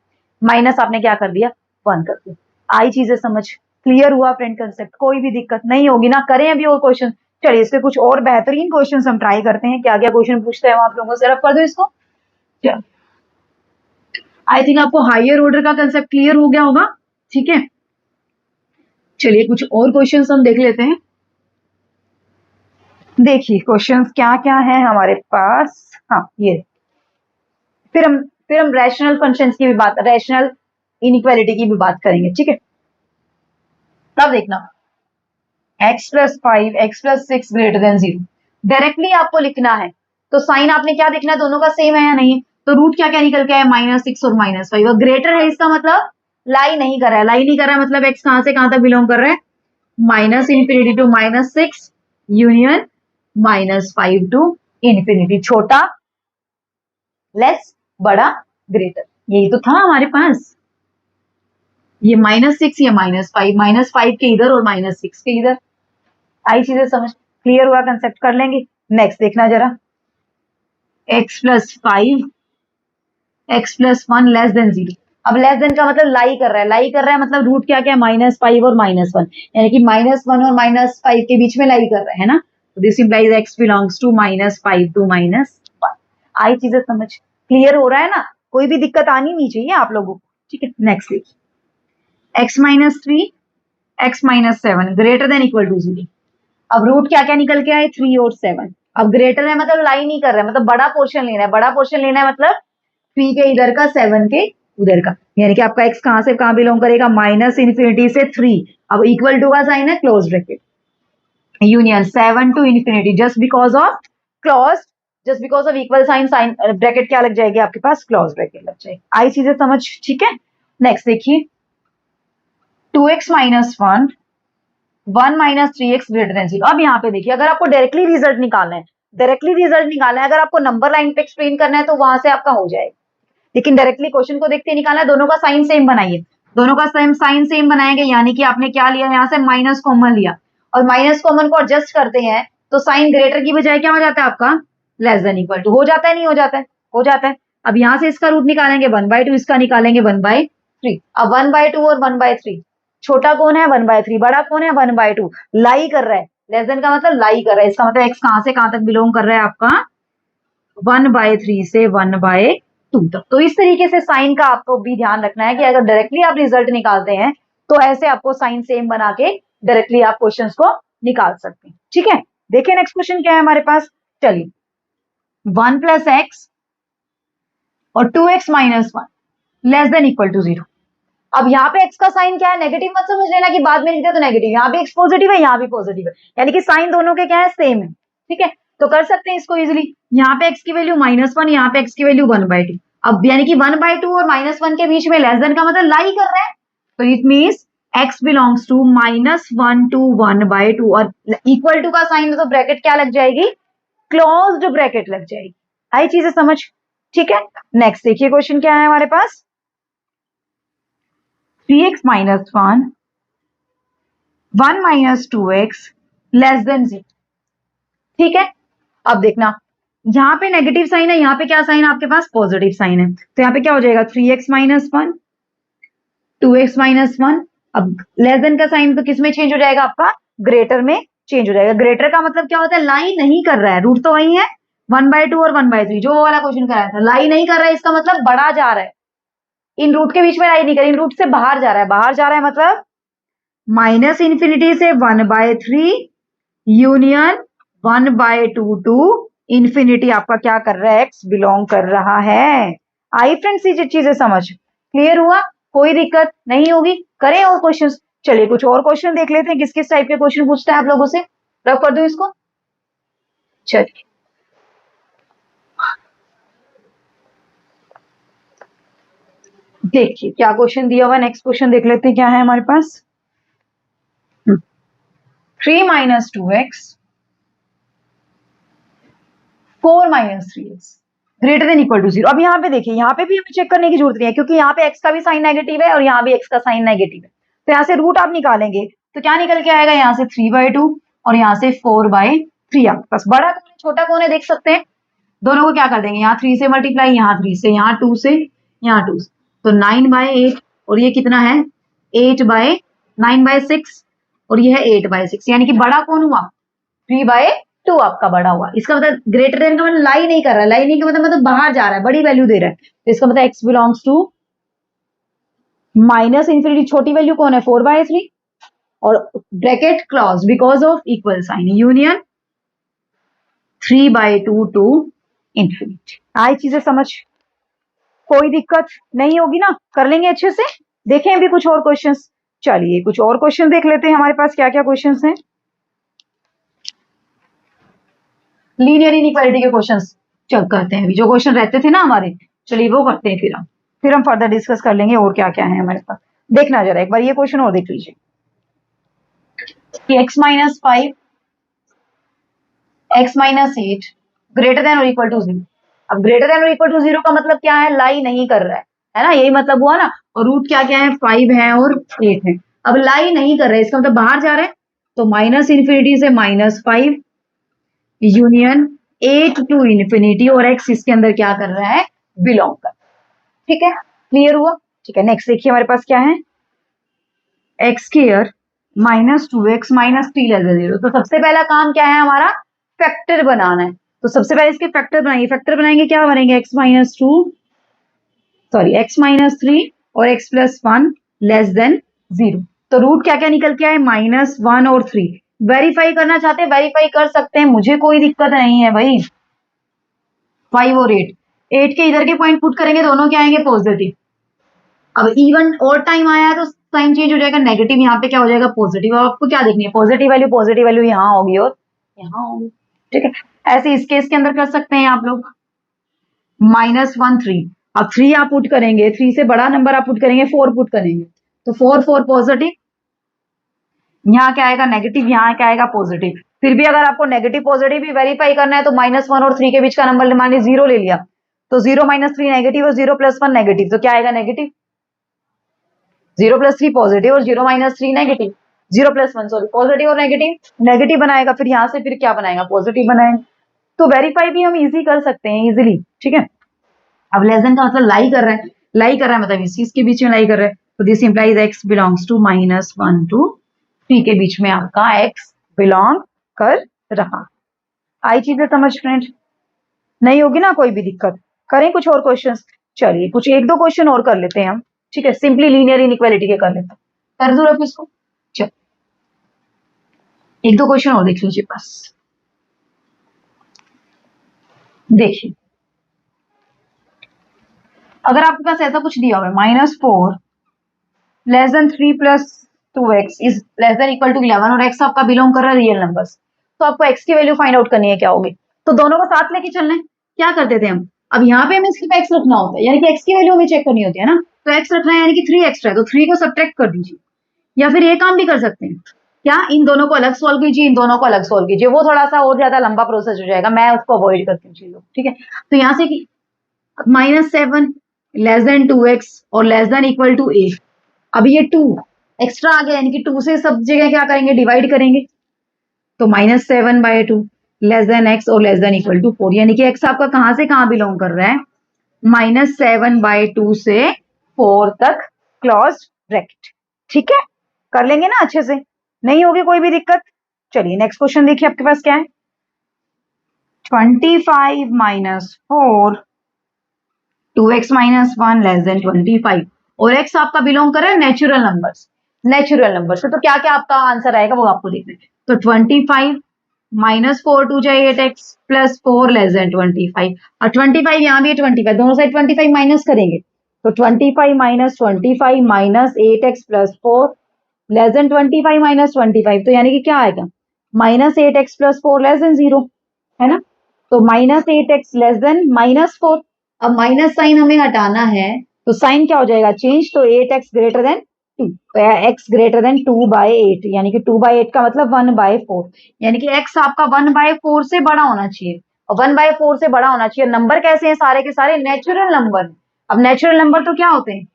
माइनस आपने क्या कर दिया, 1 कर दिया। आई चीजें समझ, क्लियर हुआ फ्रेंड कंसेप्ट, कोई भी दिक्कत नहीं होगी ना। करें अभी और क्वेश्चन, चलिए इसके कुछ और बेहतरीन क्वेश्चन हम ट्राई करते हैं, क्या क्या क्वेश्चन पूछते हैं आप लोगों से, रफ कर दो इसको। आई थिंक आपको हायर ऑर्डर का कंसेप्ट क्लियर हो गया होगा। ठीक है, चलिए कुछ और क्वेश्चंस हम देख लेते हैं। देखिए क्वेश्चंस क्या क्या है हमारे पास, हाँ ये, फिर हम रैशनल फंक्शंस की भी बात, रैशनल इनइक्वालिटी की भी बात करेंगे। ठीक है, तब देखना x + 5 x + 6 greater than 0, directly आपको लिखना है तो साइन आपने क्या देखना है, दोनों का सेम है या नहीं, तो रूट क्या क्या निकल के आया, -6 और -5, और ग्रेटर है इसका मतलब लाई नहीं कर रहा है, लाई नहीं कर रहा है मतलब x कहां से कहां तक बिलोंग कर रहा है, -∞ to -6 यूनियन -5 to इंफिनिटी, छोटा लेस बड़ा ग्रेटर, यही तो था हमारे पास। ये -6 या -5, -5 के इधर और -6 के इधर, आई चीजें समझ, क्लियर हुआ कंसेप्ट, कर लेंगे। नेक्स्ट देखना जरा, x + 5 x + 1 < 0। अब लेस देन का मतलब लाई कर रहा है, लाई कर रहा है मतलब रूट क्या क्या है, -5 और -1, यानी कि -1 और -5 के बीच में लाई कर रहा है ना, तो this implies x belongs to -5 to -1। आई चीजें समझ क्लियर हो रहा है ना, कोई भी दिक्कत आनी नहीं चाहिए आप लोगों को। ठीक है, नेक्स्ट देखिए, x-3 x-7 greater than equal to 0। अब रूट क्या क्या निकल के आए, 3 और 7। अब ग्रेटर है मतलब लाई नहीं कर रहा है, मतलब बड़ा पोर्शन लेना है, बड़ा पोर्शन लेना है मतलब 3 के इधर का 7 के उधर का, यानी कि आपका x कहां से कहां बिलोंग करेगा, -∞ से 3। अब इक्वल टू का साइन है close bracket, union 7 to infinity, just because of clause, just because of equal sign, sign bracket क्या लग जाएगी आपके पास, क्लॉज ब्रैकेट लग जाएगी। आई चीजें समझ, ठीक है। नेक्स्ट देखिए, 2x - 1 1 - 3x ग्रेटर देन 0। अब यहाँ पे देखिए, अगर आपको डायरेक्टली रिजल्ट निकालना है, डायरेक्टली रिजल्ट निकालना है, अगर आपको नंबर लाइन पे एक्सप्लेन करना है तो वहां से आपका हो जाएगा, लेकिन डायरेक्टली क्वेश्चन को देखते निकालना है। दोनों का साइन सेम बनाइए, दोनों का साइन सेम बनाएंगे, यानी कि आपने क्या लिया, यहाँ से माइनस कॉमन लिया, और माइनस कॉमन को एडजस्ट करते हैं तो साइन ग्रेटर की बजाय क्या हो जाता है आपका, लेस देन इक्वल टू हो जाता है, नहीं हो जाता है, हो जाता है। अब यहाँ से इसका रूट निकालेंगे 1/2, इसका निकालेंगे 1/3। अब 1/2 और 1/3, छोटा कौन है 1/3, बड़ा कौन है 1/2, लाई कर रहा है, लेस देन का मतलब लाई कर रहा है, इसका मतलब एक्स कहां से कहां तक बिलोंग कर रहा है आपका, 1/3 से 1/2 तक। तो इस तरीके से साइन का आपको भी ध्यान रखना है कि अगर डायरेक्टली आप रिजल्ट निकालते हैं तो ऐसे आपको साइन सेम बना के डायरेक्टली आप क्वेश्चंस को निकाल सकते हैं। ठीक है, देखिए नेक्स्ट क्वेश्चन क्या है हमारे पास, चलिए 1 + x और 2x - 1 less than equal to 0। अब यहाँ पे x का साइन क्या है, नेगेटिव मत समझ लेना कि बाद में लिख दिया तो नेगेटिव, यहाँ भी x पॉजिटिव है, यहाँ भी पॉजिटिव है, यानी कि साइन दोनों के क्या है, सेम है। ठीक है, तो कर सकते हैं इसको इजिली, यहाँ पे x की वैल्यू -1, यहाँ पे x की वैल्यू 1/2। अब यानी कि 1/2 और -1 के बीच में लेस देन का मतलब लाई कर रहा है, तो it means x belongs to -1 to 1/2, और इक्वल टू का साइन तो ब्रैकेट क्या लग जाएगी, क्लोज्ड ब्रैकेट लग जाएगी। आई चीजें समझ, ठीक है। नेक्स्ट देखिए क्वेश्चन क्या है हमारे पास, 3x - 1 1 - 2x लेस देन 0। ठीक है, अब देखना, यहाँ पे नेगेटिव साइन है, यहाँ पे क्या साइन है आपके पास, पॉजिटिव साइन है, तो यहाँ पे क्या हो जाएगा 3x - 1 2x - 1। अब लेस देन का साइन तो किस में चेंज हो जाएगा आपका, ग्रेटर में चेंज हो जाएगा। ग्रेटर का मतलब क्या होता है, लाई नहीं कर रहा है, रूट तो वही है 1/2 और 1/3 जो वाला क्वेश्चन कराया था, लाई नहीं कर रहा है, इसका मतलब बढ़ा जा रहा है, इन रूट के बीच में लाई नहीं कर, इन रूट से बाहर जा रहा है, बाहर जा रहा है मतलब -∞ से 1/3 यूनियन 1/2 टू इंफिनिटी, आपका क्या कर रहा है, एक्स बिलोंग कर रहा है। आई फ्रेंड्स, ये चीजें समझ क्लियर हुआ, कोई दिक्कत नहीं होगी, करें और क्वेश्चन। चलिए कुछ और क्वेश्चन देख लेते हैं, किस किस टाइप के क्वेश्चन पूछता है आप लोगों से, रफ कर दूं इसको। चलिए देखिए क्या क्वेश्चन दिया हुआ, नेक्स्ट क्वेश्चन देख लेते हैं क्या है हमारे पास, 3 - 2x 4 - 3x greater than equal to 0। अब यहाँ पे देखिए, यहाँ पे भी हमें चेक करने की जरूरत नहीं है, क्योंकि यहाँ पे x का भी साइन नेगेटिव है और यहाँ भी x का साइन नेगेटिव है, तो यहाँ से रूट आप निकालेंगे तो क्या निकल के आएगा, यहाँ से 3/2 और यहाँ से 4/3। आपके पास बड़ा कौन है छोटा कौन है देख सकते हैं, दोनों को क्या कर देंगे, यहाँ 3 से मल्टीप्लाई, यहाँ 3 से, यहाँ 2 से, यहाँ 2 से, तो 9/8, और ये कितना है 9/6, और ये है 8/6, यानी कि बड़ा कौन हुआ 3/2 आपका बड़ा हुआ। इसका मतलब ग्रेटर देन का मतलब लाई नहीं कर रहा है, लाई नहीं का मतलब बाहर जा रहा है, बड़ी वैल्यू दे रहा है, तो इसका मतलब x बिलोंग्स टू -∞, छोटी वैल्यू कौन है 4/3, और bracket close because of equal sign, union 3/2 to infinity. आई चीजें समझ, कोई दिक्कत नहीं होगी ना, कर लेंगे अच्छे से। देखें अभी कुछ और क्वेश्चंस, चलिए कुछ और क्वेश्चन देख लेते हैं हमारे पास क्या क्या क्वेश्चंस हैं। लीनियर इनइक्वालिटी के क्वेश्चंस चल करते हैं, अभी जो क्वेश्चन रहते थे ना हमारे, चलिए वो करते हैं, फिर हम फर्दर डिस्कस कर लेंगे और क्या क्या है हमारे पास। देखना जरा एक बार ये क्वेश्चन और देख लीजिए कि x - 5 x - 8 ग्रेटर देन और इक्वल टू 0। अब ग्रेटर देन और इक्वल टू 0 का मतलब क्या है, लाई नहीं कर रहा है ना, यही मतलब हुआ ना, और रूट क्या क्या है 5 है और 8 है। अब लाई नहीं कर रहा है, इसका मतलब बाहर जा रहा है, तो -∞ से -5 यूनियन 8 टू इंफिनिटी, और x इसके अंदर क्या कर रहा है, बिलोंग कर, ठीक है, क्लियर हुआ। ठीक है, नेक्स्ट देखिए हमारे पास क्या है, x square minus 2x minus 3 less then 0। तो सबसे पहला काम क्या है हमारा, फैक्टर बनाना है। तो सबसे पहले इसके फैक्टर बनाएंगे, फैक्टर बनाएंगे क्या बनेंगे, x माइनस 3 और x प्लस 1 लेस देन 0। तो रूट क्या क्या निकल के आए, -1 और 3। वेरीफाई करना चाहते हैं वेरीफाई कर सकते हैं, मुझे कोई दिक्कत नहीं है भाई। 5 और 8 के इधर के पॉइंट पुट करेंगे, दोनों क्या आएंगे, पॉजिटिव। अब इवन और टाइम आया है तो साइन चेंज हो जाएगा, नेगेटिव यहाँ पे क्या हो जाएगा, पॉजिटिव। अब आपको क्या देखनी है, पॉजिटिव वैल्यू यहाँ होगी और यहाँ होगी, ठीक है। ऐसे इस केस के अंदर कर सकते हैं आप लोग, -1 3। अब 3 आप पुट करेंगे, 3 से बड़ा नंबर आप पुट करेंगे, 4 पुट करेंगे, तो 4 पॉजिटिव, यहाँ क्या आएगा नेगेटिव, यहाँ क्या आएगा पॉजिटिव। फिर भी अगर आपको नेगेटिव पॉजिटिव भी वेरीफाई करना है तो -1 और 3 के बीच का नंबर मान लीजिए 0 ले लिया, तो 0 - 3 नेगेटिव और 0 + 1 नेगेटिव, तो क्या आएगा नेगेटिव। 0 + 3 पॉजिटिव और 0 - 3 नेगेटिव, 0 + 1 सॉरी पॉजिटिव और नेगेटिव बनाएगा, फिर यहाँ से फिर क्या बनाएगा, पॉजिटिव बनाएगा। तो वेरीफाई भी हम इजी कर सकते हैं इजीली, ठीक है। अब लेस देन का मतलब लाई कर रहा है, लाई कर रहा है मतलब इस चीज के बीच में लाई कर रहा है, तो this implies x belongs to -1 to 3 के बीच में आपका x बिलोंग कर रहा। आई चीजें समझ फ्रेंड, नहीं होगी ना कोई भी दिक्कत, करें कुछ और क्वेश्चंस। चलिए कुछ 1-2 क्वेश्चन और कर लेते हैं हम, ठीक है, सिंपली लीनियर इनइक्वालिटी के कर लेते हैं, कर दो रफ इसको। चल 1-2 क्वेश्चन और देख लीजिए बस। देखिए अगर आपके पास ऐसा कुछ दिया हुआ है, -4 less than 3 + 2x is less than equal to 11 और x आपका बिलोंग कर रहा है रियल नंबर्स, तो आपको x की वैल्यू फाइंड आउट करनी है, क्या होगी। तो दोनों को साथ लेके चलना है, क्या करते थे हम, अब यहाँ पे हमें सिर्फ x रखना होता है, यानी कि x की वैल्यू हमें चेक करनी होती है ना, तो x रखना है यानी कि 3 एक्स्ट्रा है, तो 3 को सब्ट्रैक्ट कर दीजिए। या फिर ये काम भी कर सकते हैं, क्या इन दोनों को अलग सॉल्व कीजिए, इन दोनों को अलग सॉल्व कीजिए, वो थोड़ा सा और ज्यादा लंबा प्रोसेस हो जाएगा, मैं उसको अवॉइड करती हूँ चीजों, ठीक है। तो यहाँ से -7 लेस देन 2x और लेस देन इक्वल टू 8। अब ये 2 एक्स्ट्रा आ गया, यानी कि 2 से सब जगह क्या करेंगे, डिवाइड करेंगे, तो -7/2 लेस देन x और लेस देन इक्वल टू 4, यानी कि x आपका कहां से कहां बिलोंग कर रहा है, -7/2 से 4 तक क्लोज ब्रैकेट, ठीक है। कर लेंगे ना अच्छे से, नहीं होगी कोई भी दिक्कत। चलिए नेक्स्ट क्वेश्चन देखिए आपके पास क्या है, 25 - 4 2x - 1 लेस देन 25, और x आपका बिलोंग कर रहा है नेचुरल नंबर्स, नेचुरल नंबर्स तो क्या क्या आपका आंसर आएगा वो आपको देखना है। तो 25 -4 2 जाए 8x प्लस 4 लेस देन 25, और 25 यहाँ भी 25, दोनों साइड 25 माइनस करेंगे, तो 25 - 25 - 8x प्लस 4 लेस देन 25 - 25, तो यानी कि क्या आएगा, -8x प्लस 4 लेस देन 0, है ना। तो -8x लेस देन -4, अब माइनस साइन हमें हटाना है, तो साइन क्या हो जाएगा चेंज, तो 8x ग्रेटर देन 2, तो x ग्रेटर देन 2/8, यानी कि 2/8 का मतलब 1/4, यानी कि x आपका 1/4 से बड़ा होना चाहिए, और 1/4 से बड़ा होना चाहिए। नंबर कैसे हैं, सारे के सारे नेचुरल नंबर। अब नेचुरल नंबर तो क्या होते हैं,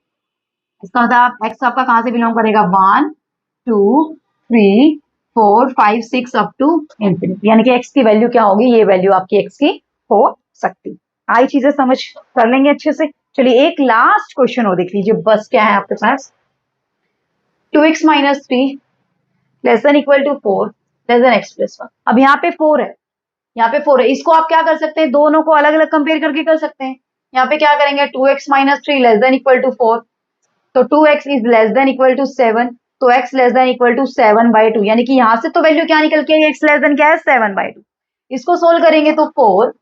इसका मतलब x आपका कहां से बिलोंग करेगा, 1 2 3 4 5 6 अप टू इंफिनिटी, यानी कि x की वैल्यू क्या होगी, ये वैल्यू आपकी x की हो सकती। आई चीजें समझ कर लेंगे अच्छे से। चलिए एक लास्ट क्वेश्चन और देख लीजिए बस, क्या है आपके पास, 2x - 3 less than equal to 4 less than x + 1। अब यहाँ पे 4 है, यहाँ पे 4 है, इसको आप क्या कर सकते हैं, दोनों को अलग अलग कंपेयर करके कर सकते हैं। यहाँ पे क्या करेंगे, 2x - 3 less than equal to 4, तो 2x is less than equal to 7, तो x less than equal to 7/2, यानी कि यहां से तो वैल्यू क्या निकल के x लेस देन क्या है, 7/2। इसको सोल्व करेंगे तो 4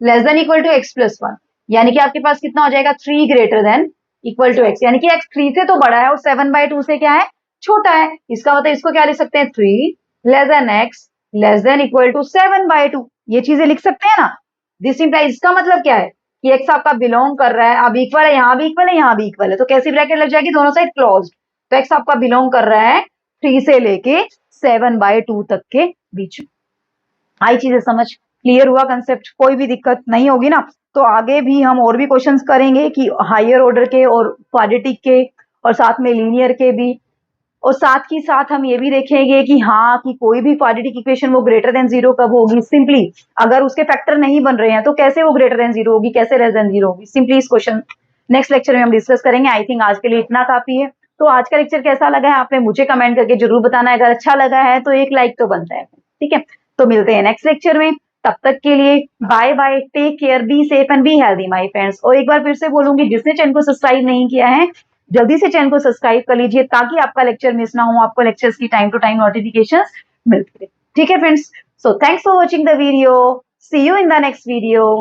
less than equal to x + 1, यानी कि आपके पास कितना हो जाएगा, 3 greater than equal to x, यानी कि x 3 से तो बड़ा है और 7/2 से क्या है, छोटा है। इसका मतलब इसको क्या लिख सकते हैं, 3 less than x less than equal to 7/2, ये चीजें लिख सकते हैं ना। दिस इंप्लाइज, इसका मतलब क्या है कि x आपका बिलोंग कर रहा है, अब इक्वल है, यहाँ भी इक्वल है, यहाँ भी इक्वल है, तो कैसी ब्रैकेट लग जाएगी, दोनों साइड क्लोज्ड। तो x आपका बिलोंग कर रहा है 3 से लेके 7/2 तक के बीच में। आई चीजें समझ, क्लियर हुआ कंसेप्ट, कोई भी दिक्कत नहीं होगी ना। तो आगे भी हम और भी क्वेश्चंस करेंगे कि हायर ऑर्डर के और क्वाड्रेटिक के और साथ में लीनियर के भी, और साथ ही साथ हम ये भी देखेंगे कि हाँ कि कोई भी क्वाड्रेटिक इक्वेशन वो ग्रेटर देन 0 कब होगी, सिंपली अगर उसके फैक्टर नहीं बन रहे हैं तो कैसे वो ग्रेटर देन 0 होगी, कैसे लेस देन 0 होगी, सिंपली इस क्वेश्चन नेक्स्ट लेक्चर में हम डिस्कस करेंगे। आई थिंक आज के लिए इतना काफी है। तो आज का लेक्चर कैसा लगा है आपने मुझे कमेंट करके जरूर बताना है। अगर अच्छा लगा है तो एक लाइक तो बनता है, ठीक है। तो मिलते हैं नेक्स्ट लेक्चर में, तब तक के लिए bye bye, take care, be safe and be healthy my friends. और एक बार फिर से बोलूंगी, जिसने चैनल को सब्सक्राइब नहीं किया है जल्दी से चैनल को सब्सक्राइब कर लीजिए, ताकि आपका लेक्चर मिस ना हो, आपको लेक्चर्स की टाइम टू टाइम नोटिफिकेशन मिलती रहे, ठीक है friends. So thanks for watching the video, see you in the next video.